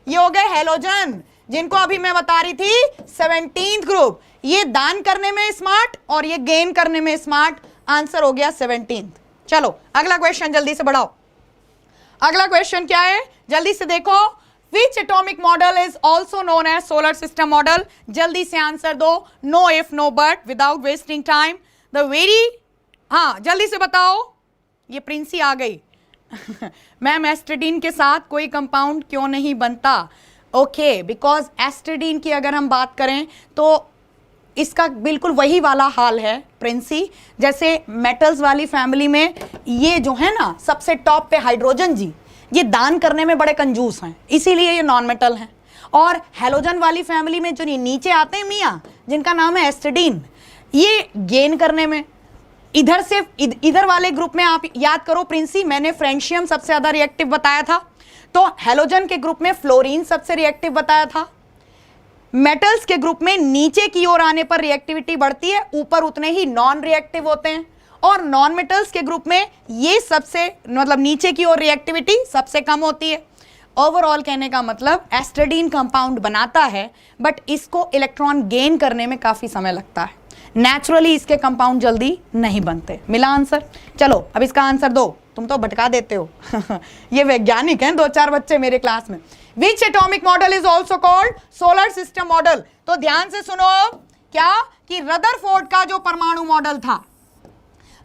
ये हो गए हैलोजन, जिनको अभी मैं बता रही थी 17th ग्रुप। ये दान करने में स्मार्ट और ये गेन करने में स्मार्ट। आंसर हो गया 17th। चलो अगला क्वेश्चन जल्दी से बढ़ाओ। अगला क्वेश्चन क्या है? जल्दी से देखो, which atomic model is also known as solar system model? जल्दी से आंसर दो, no if no but, without wasting time. The very, हाँ जल्दी से बताओ। ये प्रिंसी आ गई। मैम एस्ट्रेडीन के साथ कोई कंपाउंड क्यों नहीं बनता? ओके, बिकॉज एस्ट्रेडीन की अगर हम बात करें तो इसका बिल्कुल वही वाला हाल है प्रिंसी, जैसे मेटल्स वाली फैमिली में ये जो है ना सबसे टॉप पे हाइड्रोजन जी, ये दान करने में बड़े कंजूस हैं, इसीलिए ये नॉन मेटल हैं। और हैलोजन वाली फैमिली में जो नीचे आते हैं मियाँ, जिनका नाम है एस्ट्रेडीन, ये गेन करने में, इधर से इधर वाले ग्रुप में आप याद करो प्रिंसी, मैंने फ्रेंशियम सबसे ज्यादा रिएक्टिव बताया था, तो हैलोजन के ग्रुप में फ्लोरीन सबसे रिएक्टिव बताया था। मेटल्स के ग्रुप में नीचे की ओर आने पर रिएक्टिविटी बढ़ती है, ऊपर उतने ही नॉन रिएक्टिव होते हैं। और नॉन मेटल्स के ग्रुप में ये सबसे मतलब नीचे की ओर रिएक्टिविटी सबसे कम होती है। ओवरऑल कहने का मतलब एस्ट्रेडीन कंपाउंड बनाता है, बट इसको इलेक्ट्रॉन गेन करने में काफी समय लगता है। नेचुरली इसके कंपाउंड जल्दी नहीं बनते। मिला आंसर? चलो अब इसका आंसर दो, तुम तो भटका देते हो ये वैज्ञानिक हैं 2-4 बच्चे मेरे क्लास में। Which atomic model is also called solar system model? तो ध्यान से सुनो क्या कि रदरफोर्ड का जो परमाणु मॉडल था,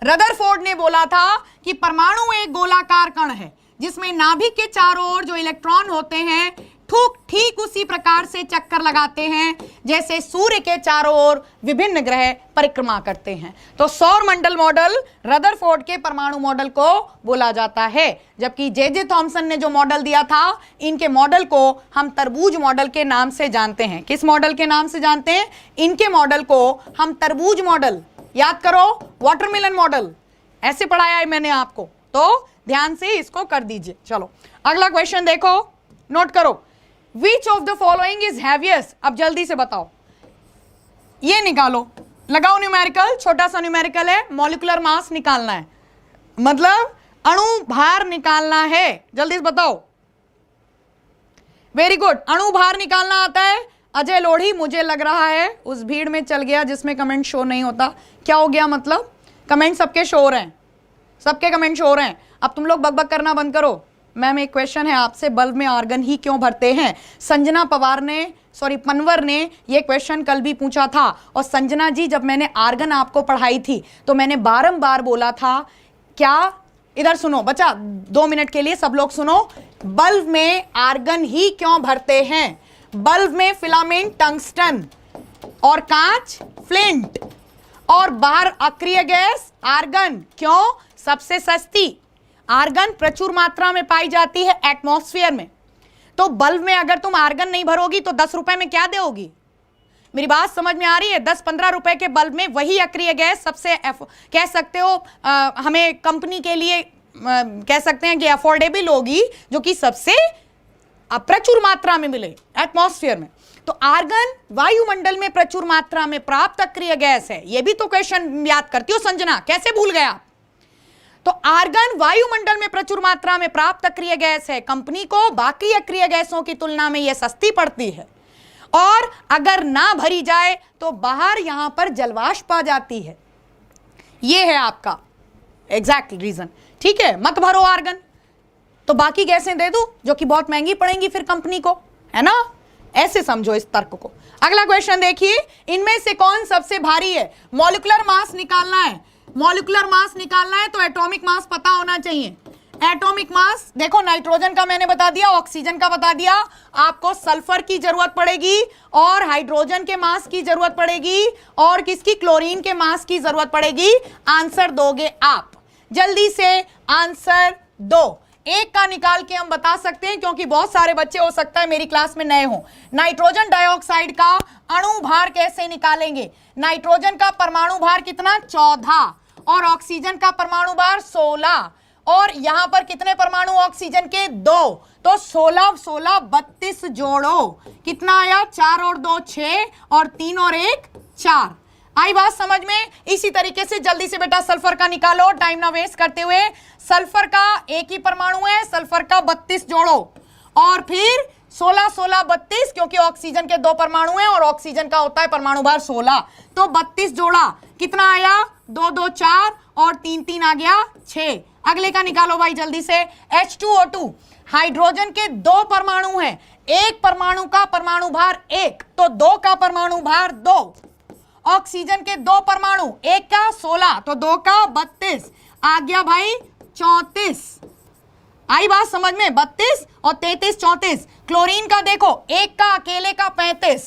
रदरफोर्ड ने बोला था कि परमाणु एक गोलाकार कण है जिसमें नाभिक के चारों ओर जो इलेक्ट्रॉन होते हैं ठीक उसी प्रकार से चक्कर लगाते हैं जैसे सूर्य के चारों ओर विभिन्न ग्रह परिक्रमा करते हैं। तो सौर मंडल मॉडल रदरफोर्ड के परमाणु मॉडल को बोला जाता है। जबकि जे थॉमसन ने जो मॉडल दिया था, इनके मॉडल को हम तरबूज मॉडल के नाम से जानते हैं। किस मॉडल के नाम से जानते हैं? इनके मॉडल को हम तरबूज मॉडल, याद करो वाटरमेलन मॉडल, ऐसे पढ़ाया है मैंने आपको, तो ध्यान से इसको कर दीजिए। चलो अगला क्वेश्चन देखो, नोट करो। Which of the following is heaviest? अब जल्दी से बताओ, ये निकालो, लगाओ न्यूमेरिकल, छोटा सा न्यूमेरिकल है, मॉलिक्यूलर मास निकालना है, मतलब अणु भार निकालना है। जल्दी से बताओ। वेरी गुड, अणु भार निकालना आता है। अजय लोढ़ी मुझे लग रहा है उस भीड़ में चल गया जिसमें कमेंट शो नहीं होता। क्या हो गया? मतलब कमेंट सबके शो हो रहे हैं, सबके कमेंट शो हो रहे हैं। अब तुम लोग बकबक करना बंद करो। मैम एक क्वेश्चन है आपसे, बल्ब में आर्गन ही क्यों भरते हैं? संजना पनवर ने ये क्वेश्चन कल भी पूछा था। और संजना जी, जब मैंने आर्गन आपको पढ़ाई थी तो मैंने बारंबार बोला था, क्या, इधर सुनो बच्चा, 2 मिनट के लिए सब लोग सुनो। बल्ब में आर्गन ही क्यों भरते हैं? बल्ब में फिलामेंट टंगस्टन और कांच फ्लिंट, और बाहर अक्रिय गैस आर्गन। क्यों? सबसे सस्ती। आर्गन प्रचुर मात्रा में पाई जाती है एटमॉस्फेयर में। तो बल्ब में अगर तुम आर्गन नहीं भरोगी तो 10 रुपए में क्या दोगी? मेरी बात समझ में आ रही है? 10-15 रुपए के बल्ब में वही अक्रिय गैस सबसे कह सकते हो हमें कंपनी के लिए कह सकते हैं कि अफोर्डेबल होगी, जो कि सबसे प्रचुर मात्रा में मिले एटमॉस्फेयर में। तो आर्गन वायुमंडल में प्रचुर मात्रा में प्राप्त अक्रिय गैस है। यह भी तो क्वेश्चन याद करती हो संजना, कैसे भूल गया? तो आर्गन वायुमंडल में प्रचुर मात्रा में प्राप्त अक्रिय गैस है। कंपनी को बाकी अक्रिय गैसों की तुलना में यह सस्ती पड़ती है, और अगर ना भरी जाए तो बाहर यहां पर जलवाष्प आ जाती है। यह है आपका एग्जैक्ट रीजन। ठीक है, मत भरो आर्गन तो बाकी गैसें दे दो जो कि बहुत महंगी पड़ेंगी फिर कंपनी को, है ना? ऐसे समझो इस तर्क को। अगला क्वेश्चन देखिए, इनमें से कौन सबसे भारी है? मॉलिक्यूलर मास निकालना है। मॉलिक्यूलर मास निकालना है तो एटॉमिक मास पता होना चाहिए। एटॉमिक मास देखो, नाइट्रोजन का मैंने बता दिया, ऑक्सीजन का बता दिया, आपको सल्फर की जरूरत पड़ेगी और हाइड्रोजन के मास की जरूरत पड़ेगी, और किसकी? क्लोरीन के मास की जरूरत पड़ेगी। आंसर दोगे आप? जल्दी से आंसर दो। एक का निकाल के हम बता सकते हैं, क्योंकि बहुत सारे बच्चे हो सकता है मेरी क्लास में नए हो। नाइट्रोजन डाइऑक्साइड का अणु भार कैसे निकालेंगे? नाइट्रोजन का परमाणु भार कितना? 14, और ऑक्सीजन का परमाणु भार 16, और यहां पर कितने परमाणु ऑक्सीजन के? 2। तो 16 16 32 जोड़ो, कितना आया? 4 और 2 6, और 3 और 1 4। आई बात समझ में? इसी तरीके से जल्दी से बेटा सल्फर का निकालो, टाइम ना वेस्ट करते हुए। सल्फर का एक ही परमाणु है, सल्फर का 32 जोड़ो, और फिर 16 16 32, क्योंकि ऑक्सीजन के 2 परमाणु हैं और ऑक्सीजन का होता है परमाणु भार 16, तो 32 जोड़ा, कितना आया? 2 2 4, और 3 3 आ गया 6। अगले का निकालो भाई जल्दी से। H2O2, हाइड्रोजन के 2 परमाणु हैं, एक परमाणु का परमाणु भार 1, तो 2 का परमाणु भार 2। ऑक्सीजन के 2 परमाणु, एक का 16, तो 2 का 32, आ गया भाई 34। आई बात समझ में? 32 और 33 34। क्लोरीन का देखो, एक का अकेले का 35,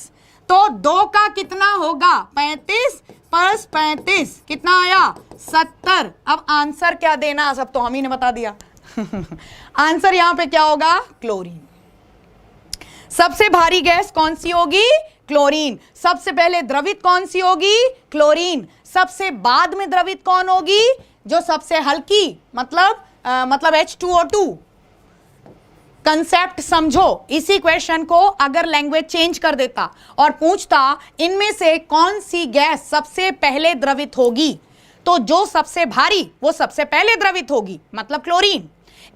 तो 2 का कितना होगा? 35 + 35, कितना आया? 70। अब आंसर क्या देना? सब तो हम ही ने बता दिया आंसर यहां पे क्या होगा? क्लोरीन। सबसे भारी गैस कौन सी होगी? क्लोरीन। सबसे पहले द्रवित कौन सी होगी? क्लोरीन। सबसे बाद में द्रवित कौन होगी? जो सबसे हल्की, मतलब H2O2। कंसेप्ट समझो। इसी क्वेश्चन को अगर लैंग्वेज चेंज कर देता और पूछता इनमें से कौन सी गैस सबसे पहले द्रवित होगी, तो जो सबसे भारी वो सबसे पहले द्रवित होगी, मतलब क्लोरीन।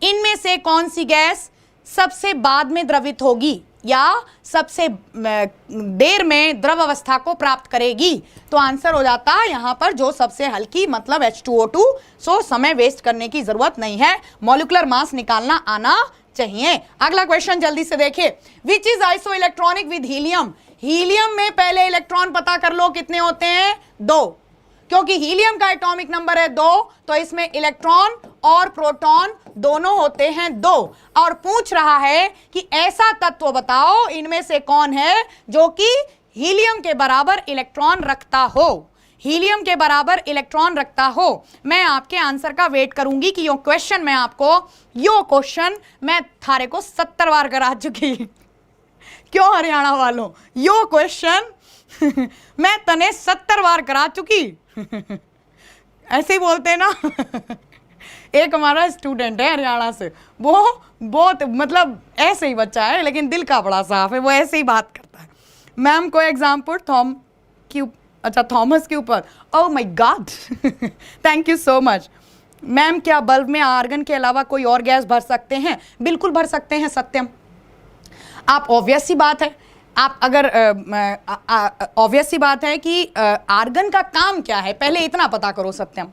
इनमें से कौन सी गैस सबसे बाद में द्रवित होगी या सबसे देर में द्रव अवस्था को प्राप्त करेगी, तो आंसर हो जाता है यहां पर जो सबसे हल्की, मतलब H2O2। सो समय वेस्ट करने की जरूरत नहीं है, मॉलिक्यूलर मास निकालना आना चाहिए। अगला क्वेश्चन जल्दी से देखिए। Which is iso electronic with helium? Helium में पहले इलेक्ट्रॉन पता कर लो कितने होते हैं? 2, क्योंकि हीलियम का एटॉमिक नंबर है 2, तो इसमें इलेक्ट्रॉन और प्रोटॉन दोनों होते हैं 2। और पूछ रहा है कि ऐसा तत्व बताओ इनमें से कौन है जो कि हीलियम के बराबर इलेक्ट्रॉन रखता हो, हीलियम के बराबर इलेक्ट्रॉन रखता हो। मैं आपके आंसर का वेट करूंगी कि यो क्वेश्चन मैं थारे को 70 बार करा चुकी। क्यों हरियाणा वालों, यो क्वेश्चन मैं तने 70 बार करा चुकी। ऐसे ही बोलते हैं ना। एक हमारा स्टूडेंट है हरियाणा से, वो बहुत मतलब ऐसे ही बच्चा है लेकिन दिल का बड़ा साफ है, वो ऐसे ही बात करता है। मैम को एग्जाम्पल थॉमस के ऊपर। Oh my God, thank you so much. Ma'am क्या बल्ब में आर्गन के अलावा कोई और गैस भर सकते हैं? बिल्कुल भर सकते हैं सत्यम। आप ऑब्वियस सी बात है, आप अगर ऑब्वियस सी बात है कि आर्गन का काम क्या है, पहले इतना पता करो सत्यम।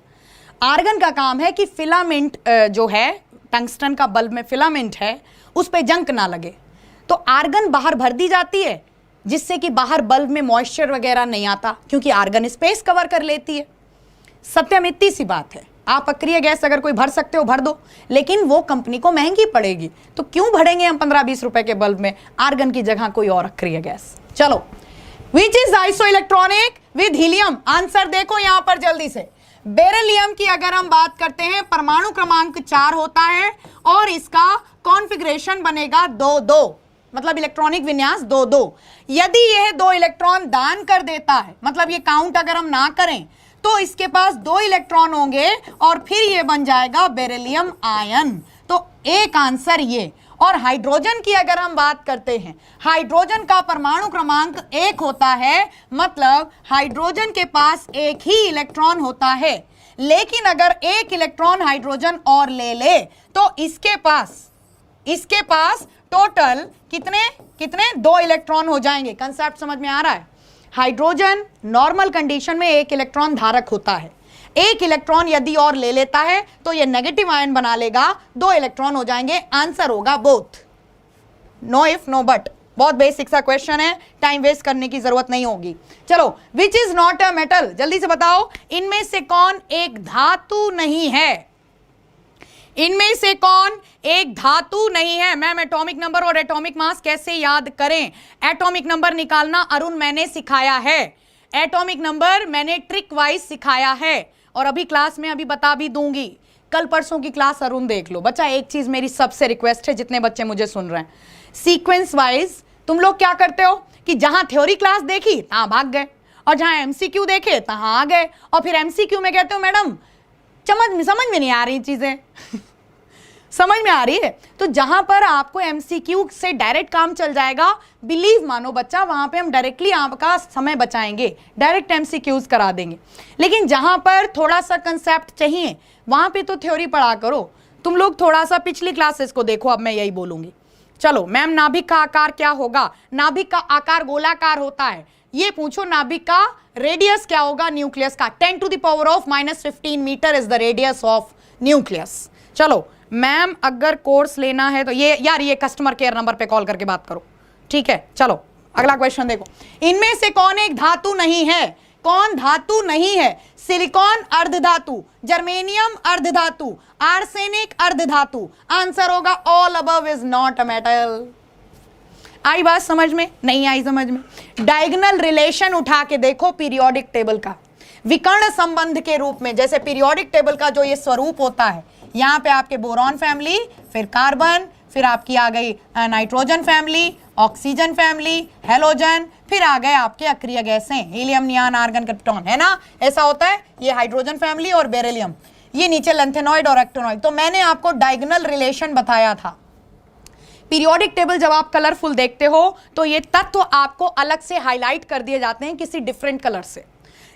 आर्गन का काम है कि फिलामेंट जो है, टंगस्टन का बल्ब में फिलामेंट है, उस पे जंक ना लगे, तो आर्गन बाहर भर दी जाती है जिससे कि बाहर बल्ब में मॉइस्चर वगैरह नहीं आता, क्योंकि आर्गन स्पेस कवर कर लेती है। सत्यम इतनी सी बात है। आप अक्रिय गैस अगर कोई भर सकते हो भर दो, लेकिन वो कंपनी को महंगी पड़ेगी, तो क्यों भरेंगे हम 15-20 रुपए के बल्ब में आर्गन की जगह कोई और अक्रिय गैस। चलो, which is iso electronic with helium? Answer देखो यहां पर जल्दी से। बेरिलियम की अगर हम बात करते हैं, परमाणु क्रमांक 4 होता है और इसका कॉन्फ़िगरेशन बनेगा 2-2, मतलब इलेक्ट्रॉनिक विन्यास 2-2। यदि यह 2 इलेक्ट्रॉन दान कर देता है, मतलब ये काउंट अगर हम ना करें, तो इसके पास 2 इलेक्ट्रॉन होंगे और फिर ये बन जाएगा बेरिलियम आयन। तो एक आंसर ये। और हाइड्रोजन की अगर हम बात करते हैं, हाइड्रोजन का परमाणु क्रमांक 1 होता है, मतलब हाइड्रोजन के पास एक ही इलेक्ट्रॉन होता है। लेकिन अगर एक इलेक्ट्रॉन हाइड्रोजन और ले ले तो इसके पास टोटल कितने 2 इलेक्ट्रॉन हो जाएंगे। कंसेप्ट समझ में आ रहा है? हाइड्रोजन नॉर्मल कंडीशन में 1 इलेक्ट्रॉन धारक होता है। 1 इलेक्ट्रॉन यदि और ले लेता है तो ये नेगेटिव आयन बना लेगा, 2 इलेक्ट्रॉन हो जाएंगे। आंसर होगा both, no if no but. बहुत बेसिक सा क्वेश्चन है, टाइम वेस्ट करने की जरूरत नहीं होगी। चलो, which is not a metal? जल्दी से बताओ इनमें से कौन एक धातु नहीं है? इनमें से कौन एक धातु नहीं है? मैम एटॉमिक नंबर और एटॉमिक मास कैसे याद करें? एटॉमिक नंबर निकालना अरुण मैंने सिखाया है, एटॉमिक नंबर मैंने ट्रिक वाइज सिखाया है और अभी क्लास में अभी बता भी दूंगी। कल परसों की क्लास अरुण देख लो। बच्चा एक चीज मेरी सबसे रिक्वेस्ट है, जितने बच्चे मुझे सुन रहे हैं, सीक्वेंस वाइज तुम लोग क्या करते हो कि जहां थ्योरी क्लास देखी तहां भाग गए और जहां एमसीक्यू देखे तहां आ गए, और फिर एमसीक्यू में कहते हो मैडम समझ में नहीं आ रही चीजें। समझ में आ रही है? तो जहां पर आपको एमसीक्यू से डायरेक्ट काम चल जाएगा, बिलीव मानो बच्चा, वहां पे हम डायरेक्टली आपका समय बचाएंगे, डायरेक्ट एमसीक्यूज करा देंगे। लेकिन जहां पर थोड़ा सा कंसेप्ट चाहिए वहां पे तो थ्योरी पढ़ा करो। तुम लोग थोड़ा सा पिछली क्लासेस को देखो, अब मैं यही बोलूंगी। चलो मैम, नाभिक का आकार क्या होगा? नाभिक का आकार गोलाकार होता है। ये पूछो नाभिक का रेडियस क्या होगा न्यूक्लियस का? 10⁻⁻15 metre is the radius of nucleus. चलो मैम, अगर कोर्स लेना है तो ये कस्टमर केयर नंबर पे कॉल करके बात करो, ठीक है? चलो अगला क्वेश्चन देखो। इनमें से कौन एक धातु नहीं है? कौन धातु नहीं है? सिलिकॉन अर्धधातु, जर्मेनियम अर्धधातु, आर्सेनिक अर्धधातु। आंसर होगा all above is not a metal. आई बात समझ में? नहीं आई समझ में? डायगोनल रिलेशन उठा के देखो पीरियोडिक टेबल का, विकर्ण संबंध के रूप में। जैसे पीरियोडिक टेबल का जो ये स्वरूप होता है, यहाँ पे आपके बोरॉन फैमिली, फिर कार्बन, फिर आपकी आ गई nitrogen family, oxygen family, halogen, फिर आ गए आपके अक्रिय गैसें, हीलियम, नियॉन, आर्गन, क्रिप्टॉन, है ना, ऐसा होता है। ये हाइड्रोजन फैमिली और बेरिलियम, ये नीचे लैंथेनॉइड और एक्टिनॉइड। तो मैंने आपको डायगोनल रिलेशन बताया था। पीरियोडिक टेबल जब आप कलरफुल देखते हो तो ये तत्व आपको अलग से हाईलाइट कर दिए जाते हैं किसी डिफरेंट कलर से।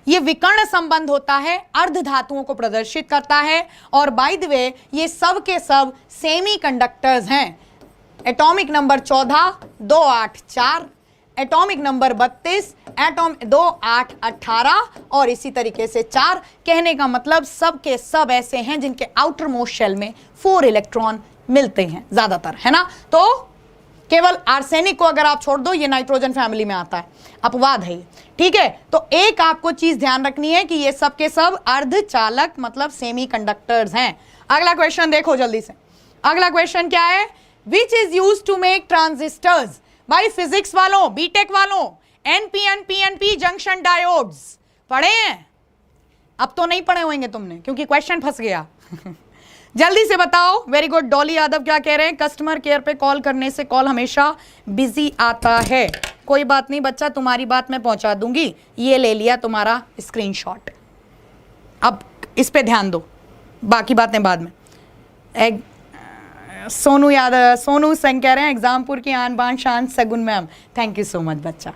ये विकर्ण संबंध होता है, अर्ध धातुओं को प्रदर्शित करता है। और बाय द वे ये सब के सब सेमी कंडक्टर्स हैं। Atomic number 14 2 8 4, atomic number 32, atom 2 8 18 और इसी तरीके से 4। कहने का मतलब सब के सब ऐसे हैं जिनके आउटर मोस्ट शेल में 4 इलेक्ट्रॉन मिलते हैं ज्यादातर, है ना। तो केवल आर्सेनिक को अगर आप छोड़ दो, ये नाइट्रोजन फैमिली में आता है, अपवाद है, ठीक है। तो एक आपको चीज ध्यान रखनी है कि ये सब के सब अर्धचालक मतलब सेमी कंडक्टर्स हैं। अगला क्वेश्चन देखो जल्दी से। अगला क्वेश्चन क्या है? Which is use to make transistors. भाई फिजिक्स वालों, बीटेक वालों, एनपीएन पीएनपी जंक्शन डायोड्स पढ़े हैं? अब तो नहीं पढ़े होंगे तुमने क्योंकि क्वेश्चन फंस गया। जल्दी से बताओ। Very good. डॉली यादव क्या कह रहे हैं? कस्टमर केयर पे कॉल करने से कॉल हमेशा बिजी आता है। कोई बात नहीं बच्चा, तुम्हारी बात मैं पहुंचा दूंगी। ये ले लिया तुम्हारा स्क्रीनशॉट, अब इस पे ध्यान दो, बाकी बातें बाद में। सोनू यादव, सोनू सिंह कह रहे हैं एग्जामपुर की आन बान शान सगुन ma'am. Thank you so much बच्चा,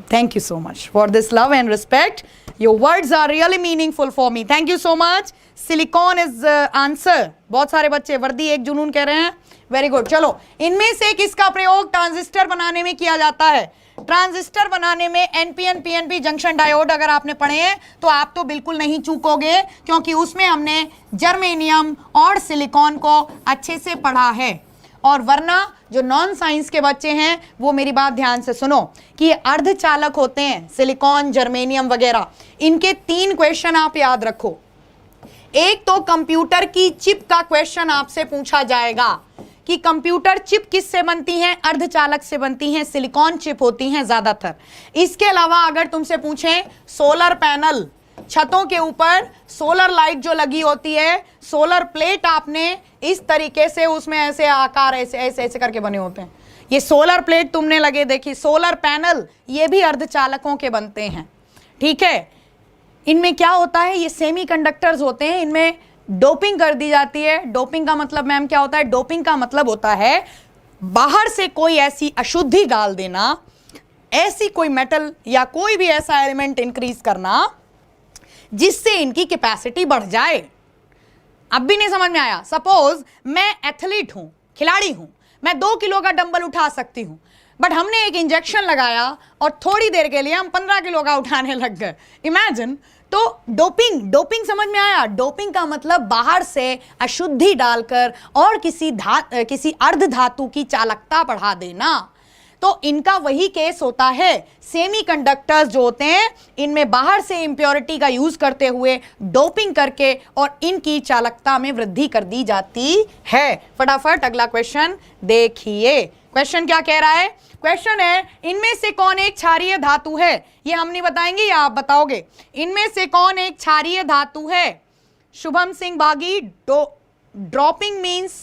thank you so much for this love and respect. Your words are really meaningful for me. Thank you so much. Silicon is answer. बहुत सारे बच्चे वर्दी एक जुनून कह रहे हैं। Very good. चलो, इनमें से किसका प्रयोग ट्रांजिस्टर बनाने में किया जाता है? ट्रांजिस्टर बनाने में एनपीएन पीएनपी जंक्शन डायोड अगर आपने पढ़े हैं तो आप तो बिल्कुल नहीं चूकोगे, क्योंकि उसमें हमने जर्मेनियम और सिलिकॉन को अच्छे से पढ़ा है। और वरना जो नॉन साइंस के बच्चे हैं वो मेरी बात ध्यान से सुनो कि ये अर्धचालक होते हैं, सिलिकॉन, जर्मेनियम वगैरह। इनके 3 क्वेश्चन आप याद रखो। एक तो कंप्यूटर की चिप का क्वेश्चन आपसे पूछा जाएगा कि कंप्यूटर चिप किससे बनती हैं? अर्धचालक से बनती हैं, सिलिकॉन चिप होती हैं ज्यादातर। इसके अलावा अगर तुमसे पूछें सोलर पैनल, छतों के ऊपर सोलर लाइट जो लगी होती है, सोलर प्लेट आपने इस तरीके से उसमें ऐसे आकार ऐसे ऐसे ऐसे करके बने होते हैं, ये सोलर प्लेट तुमने लगे देखी। सोलर पैनल ये भी अर्धचालकों के बनते हैं, ठीक है। इनमें क्या होता है? ये सेमी कंडक्टर्स होते हैं, इनमें डोपिंग कर दी जाती है। डोपिंग का मतलब मैम क्या होता है? डोपिंग का मतलब होता है बाहर से कोई ऐसी अशुद्धि डाल देना, ऐसी कोई मेटल या कोई भी ऐसा एलिमेंट इंक्रीज करना जिससे इनकी कैपेसिटी बढ़ जाए। अब भी नहीं समझ में आया? सपोज मैं एथलीट हूं, खिलाड़ी हूं, मैं 2 किलो का डंबल उठा सकती हूं, बट हमने एक इंजेक्शन लगाया और थोड़ी देर के लिए हम 15 किलो का उठाने लग गए। इमेजिन। तो डोपिंग समझ में आया? डोपिंग का मतलब बाहर से अशुद्धि डालकर और किसी अर्ध धातु की चालकता बढ़ा देना। तो इनका वही केस होता है। सेमीकंडक्टर्स जो होते हैं इनमें बाहर से इंप्योरिटी का यूज करते हुए डोपिंग करके और इनकी चालकता में वृद्धि कर दी जाती है। फटाफट अगला क्वेश्चन देखिए। क्वेश्चन क्या कह रहा है? क्वेश्चन है इनमें से कौन एक क्षारीय धातु है? ये हम नहीं बताएंगे या आप बताओगे। इनमें से कौन एक क्षारीय धातु है? शुभम सिंह बागी। Dropping means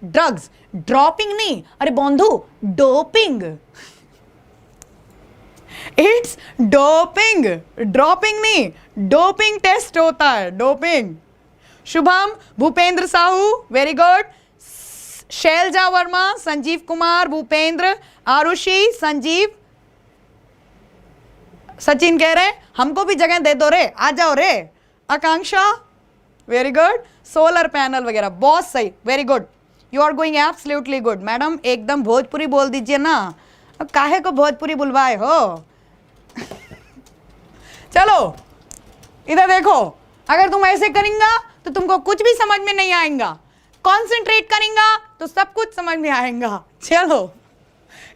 drugs. ड्रॉपिंग नहीं, अरे बंधु डोपिंग। इट्स डोपिंग, ड्रॉपिंग नहीं, डोपिंग टेस्ट होता है, doping. Shubham, Bhupendra Sahu, very good. Shailja Verma, Sanjeev Kumar, Bhupendra, Aarushi, Sanjeev, Sachin कह रहे हमको भी जगह दे दो रे, आ जाओ रे। Akanksha, very good. Solar panel वगैरह, बहुत सही, very good. You are going absolutely good. Madam एकदम भोजपुरी बोल दीजिए ना, काहे को भोजपुरी बुलवाए हो? चलो इधर देखो, अगर तुम ऐसे करेंगा तो तुमको कुछ भी समझ में नहीं आएगा, कॉन्सेंट्रेट करेंगा तो सब कुछ समझ में आएगा। चलो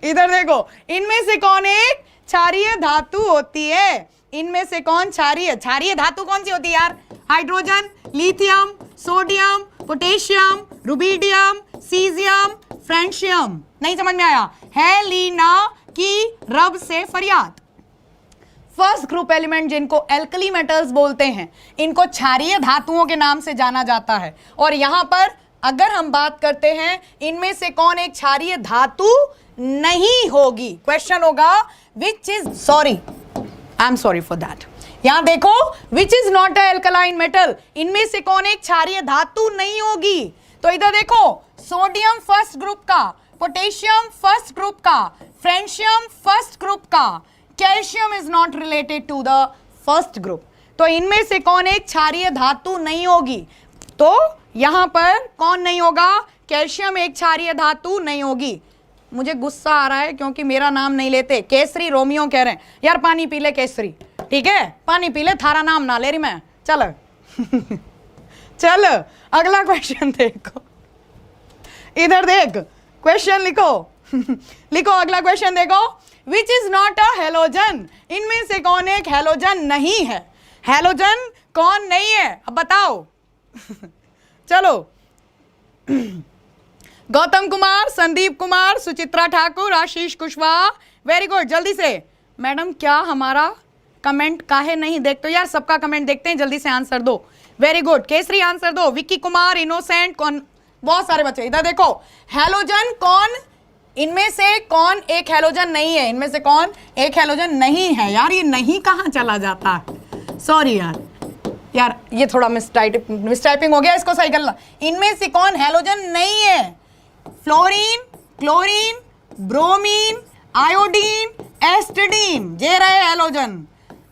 इधर देखो, इनमें से कौन एक क्षारीय धातु होती है? इनमें से कौन क्षारीय धातु कौन सी होती है यार? Hydrogen, lithium, sodium, potassium, rubidium, caesium, francium. नहीं समझ में आया? है लीना की रब से फरियाद। फर्स्ट ग्रुप एलिमेंट जिनको एल्कली मेटल्स बोलते हैं, इनको क्षारीय धातुओं के नाम से जाना जाता है। और यहां पर अगर हम बात करते हैं इनमें से कौन एक क्षारीय धातु नहीं होगी। क्वेश्चन होगा which is, sorry I am sorry for that, यहां देखो विच is not a alkaline metal, इनमें से कौन एक क्षारीय धातु नहीं होगी। तो इधर देखो सोडियम फर्स्ट ग्रुप का, पोटेशियम फर्स्ट ग्रुप का, फ्रेंशियम फर्स्ट ग्रुप का, calcium is not related to the first group. तो इनमें से कौन एक क्षारीय धातु नहीं होगी। तो यहां पर कौन नहीं होगा, कैल्शियम एक क्षारीय धातु नहीं होगी। मुझे गुस्सा आ रहा है क्योंकि मेरा नाम नहीं लेते। केसरी रोमियो कह रहे हैं यार पानी पी ले केसरी, ठीक है पानी पी ले, थारा नाम ना ले रही मैं, चल चल अगला क्वेश्चन देखो, इधर देख क्वेश्चन लिखो लिखो अगला क्वेश्चन देखो, विच इज नॉट अ हेलोजन, इनमें से कौन एक हेलोजन नहीं है। हेलोजन कौन नहीं है अब बताओ चलो गौतम कुमार, संदीप कुमार, सुचित्रा ठाकुर, आशीष कुशवाहा, वेरी गुड। जल्दी से मैडम क्या हमारा कमेंट काहे नहीं देखते हो यार, सबका कमेंट देखते हैं, जल्दी से आंसर दो। वेरी गुड, केसरी आंसर दो, विक्की कुमार, इनोसेंट, कौन, बहुत सारे बच्चे। इधर देखो हेलोजन कौन, इनमें से कौन एक हेलोजन नहीं है, इनमें से कौन एक हेलोजन नहीं है। यार ये नहीं कहाँ चला जाता है, सॉरी यार ये थोड़ा मिसटाइपिंग हो गया, इसको सही करना। इनमें से कौन हेलोजन नहीं है, फ्लोरीन, क्लोरीन, ब्रोमीन, आयोडीन, एस्टिडीन, ये रहे हेलोजन।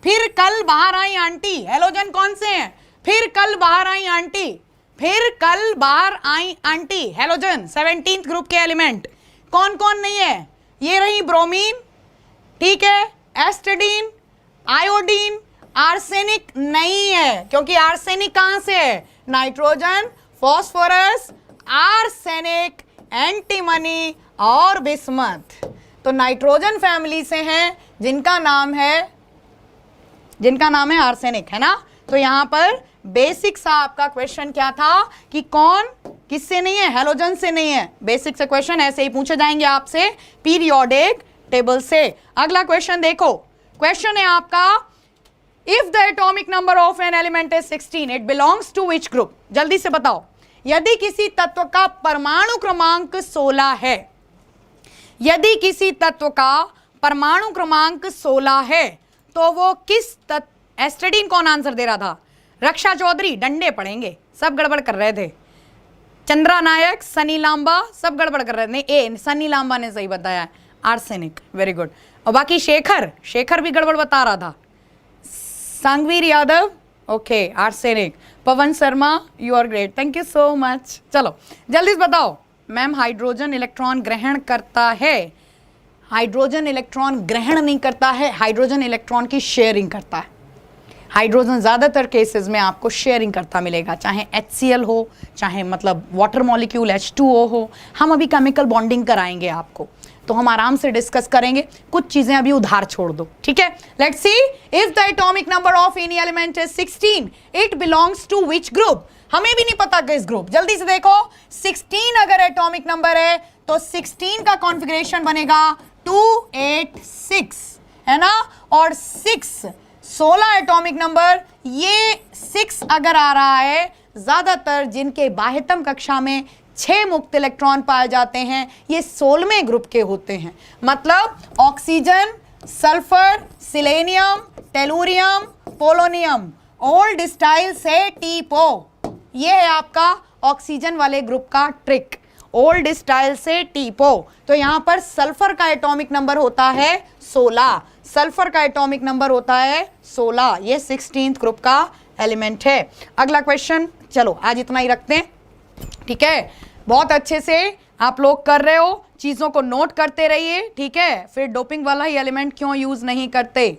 फिर कल बाहर आई आंटी, हेलोजन कौन से हैं, फिर कल बाहर आई आंटी, फिर कल बाहर आई आंटी, हेलोजन 17th ग्रुप के एलिमेंट कौन कौन नहीं है, ये रही ब्रोमीन, ठीक है, एस्टिडीन, आयोडीन, आर्सेनिक नहीं है, क्योंकि आर्सेनिक कहां से है, नाइट्रोजन, फॉस्फोरस, आर्सेनिक, एंटीमनी और बिस्मथ। तो नाइट्रोजन फैमिली से हैं जिनका नाम है आर्सेनिक, है ना। तो यहां पर बेसिक सा आपका क्वेश्चन क्या था कि कौन किससे नहीं है, हेलोजन से नहीं है। बेसिक से क्वेश्चन ऐसे ही पूछे जाएंगे आपसे पीरियोडिक टेबल से। अगला क्वेश्चन देखो, क्वेश्चन है आपका if the atomic number of an element is 16 it belongs to which group. जल्दी से बताओ, यदि किसी तत्व का परमाणु क्रमांक 16 है, यदि किसी तत्व का परमाणु क्रमांक 16 है तो वो किस तत्व, एस्टिडीन कौन आंसर दे रहा था, रक्षा चौधरी, डंडे पड़ेंगे, सब गड़बड़ कर रहे थे। चंद्रा नायक, सनी लांबा, सब गड़बड़ कर रहे थे। ए सनी लांबा ने सही बताया, आर्सेनिक, वेरी गुड। और बाकी शेखर भी गड़बड़ बता रहा था। Sangvir Yadav, okay arsenic. Pawan Sharma, you are great, thank you so much. चलो जल्दी से बताओ मैम, हाइड्रोजन इलेक्ट्रॉन ग्रहण करता है, हाइड्रोजन इलेक्ट्रॉन ग्रहण नहीं करता है, हाइड्रोजन इलेक्ट्रॉन की शेयरिंग करता है। हाइड्रोजन ज़्यादातर केसेस में आपको शेयरिंग करता मिलेगा, चाहे HCl हो, चाहे मतलब वाटर मॉलिक्यूल H2O हो। हम अभी केमिकल बॉन्डिंग कराएंगे आपको, तो हम आराम से डिस्कस करेंगे, कुछ चीजें अभी उधार छोड़ दो, ठीक है। Let's see if the atomic number of any element is 16 it belongs to which group. हमें भी नहीं पता किस ग्रुप, जल्दी से देखो 16 अगर एटॉमिक नंबर है तो 16 का कॉन्फ़िगरेशन बनेगा 286, है ना। और 16 एटॉमिक नंबर, ये 6 अगर आ रहा है, ज्यादातर जिनके बाह्यतम कक्षा में 6 मुक्त इलेक्ट्रॉन पाए जाते हैं ये 16वें ग्रुप के होते हैं। मतलब oxygen, sulphur, selenium, tellurium, polonium, old style से टीपो, ये है आपका ऑक्सीजन वाले ग्रुप का ट्रिक, ओल्ड स्टाइल से टीपो। तो यहां पर सल्फर का एटॉमिक नंबर होता है 16, सल्फर का एटॉमिक नंबर होता है 16, ये 16th ग्रुप का एलिमेंट है। अगला क्वेश्चन, चलो आज इतना ही रखते हैं, ठीक है। बहुत अच्छे से आप लोग कर रहे हो, चीजों को नोट करते रहिए, ठीक है। फिर डोपिंग वाला ही एलिमेंट क्यों यूज नहीं करते,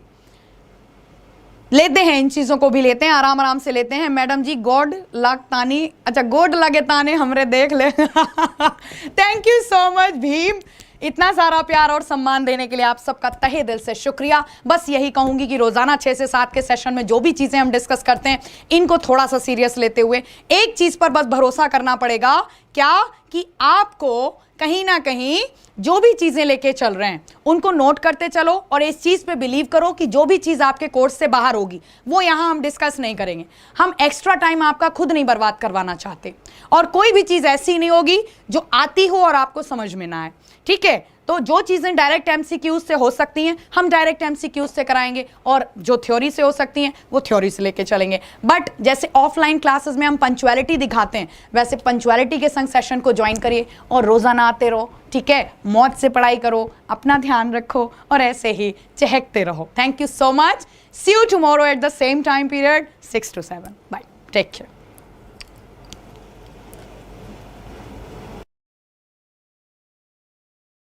लेते हैं इन चीजों को भी, लेते हैं आराम आराम से लेते हैं। मैडम जी गोड लग तानी, अच्छा गोड लगे ताने हमरे देख ले thank you so much Bhim, इतना सारा प्यार और सम्मान देने के लिए आप सबका तहे दिल से शुक्रिया। बस यही कहूंगी कि रोजाना 6 से 7 के सेशन में जो भी चीजें हम डिस्कस करते हैं इनको थोड़ा सा सीरियस लेते हुए एक चीज पर बस भरोसा करना पड़ेगा, क्या कि आपको कहीं ना कहीं जो भी चीजें लेके चल रहे हैं उनको नोट करते चलो और इस चीज पे बिलीव करो कि जो भी चीज आपके कोर्स से बाहर होगी वो यहां हम डिस्कस नहीं करेंगे। हम एक्स्ट्रा टाइम आपका खुद नहीं बर्बाद करवाना चाहते और कोई भी चीज ऐसी नहीं होगी जो आती हो और आपको समझ में ना आए, ठीक है। तो जो चीज़ें डायरेक्ट एमसीक्यूज से हो सकती हैं हम डायरेक्ट एमसीक्यूज से कराएंगे, और जो थ्योरी से हो सकती हैं वो थ्योरी से लेके चलेंगे। बट जैसे ऑफलाइन क्लासेस में हम पंचुअलिटी दिखाते हैं, वैसे पंचुअलिटी के संग सेशन को ज्वाइन करिए और रोज़ाना आते रहो, ठीक है। मौज से पढ़ाई करो, अपना ध्यान रखो और ऐसे ही चहकते रहो। Thank you so much. See you tomorrow at the same time period 6 to 7। Bye, take care.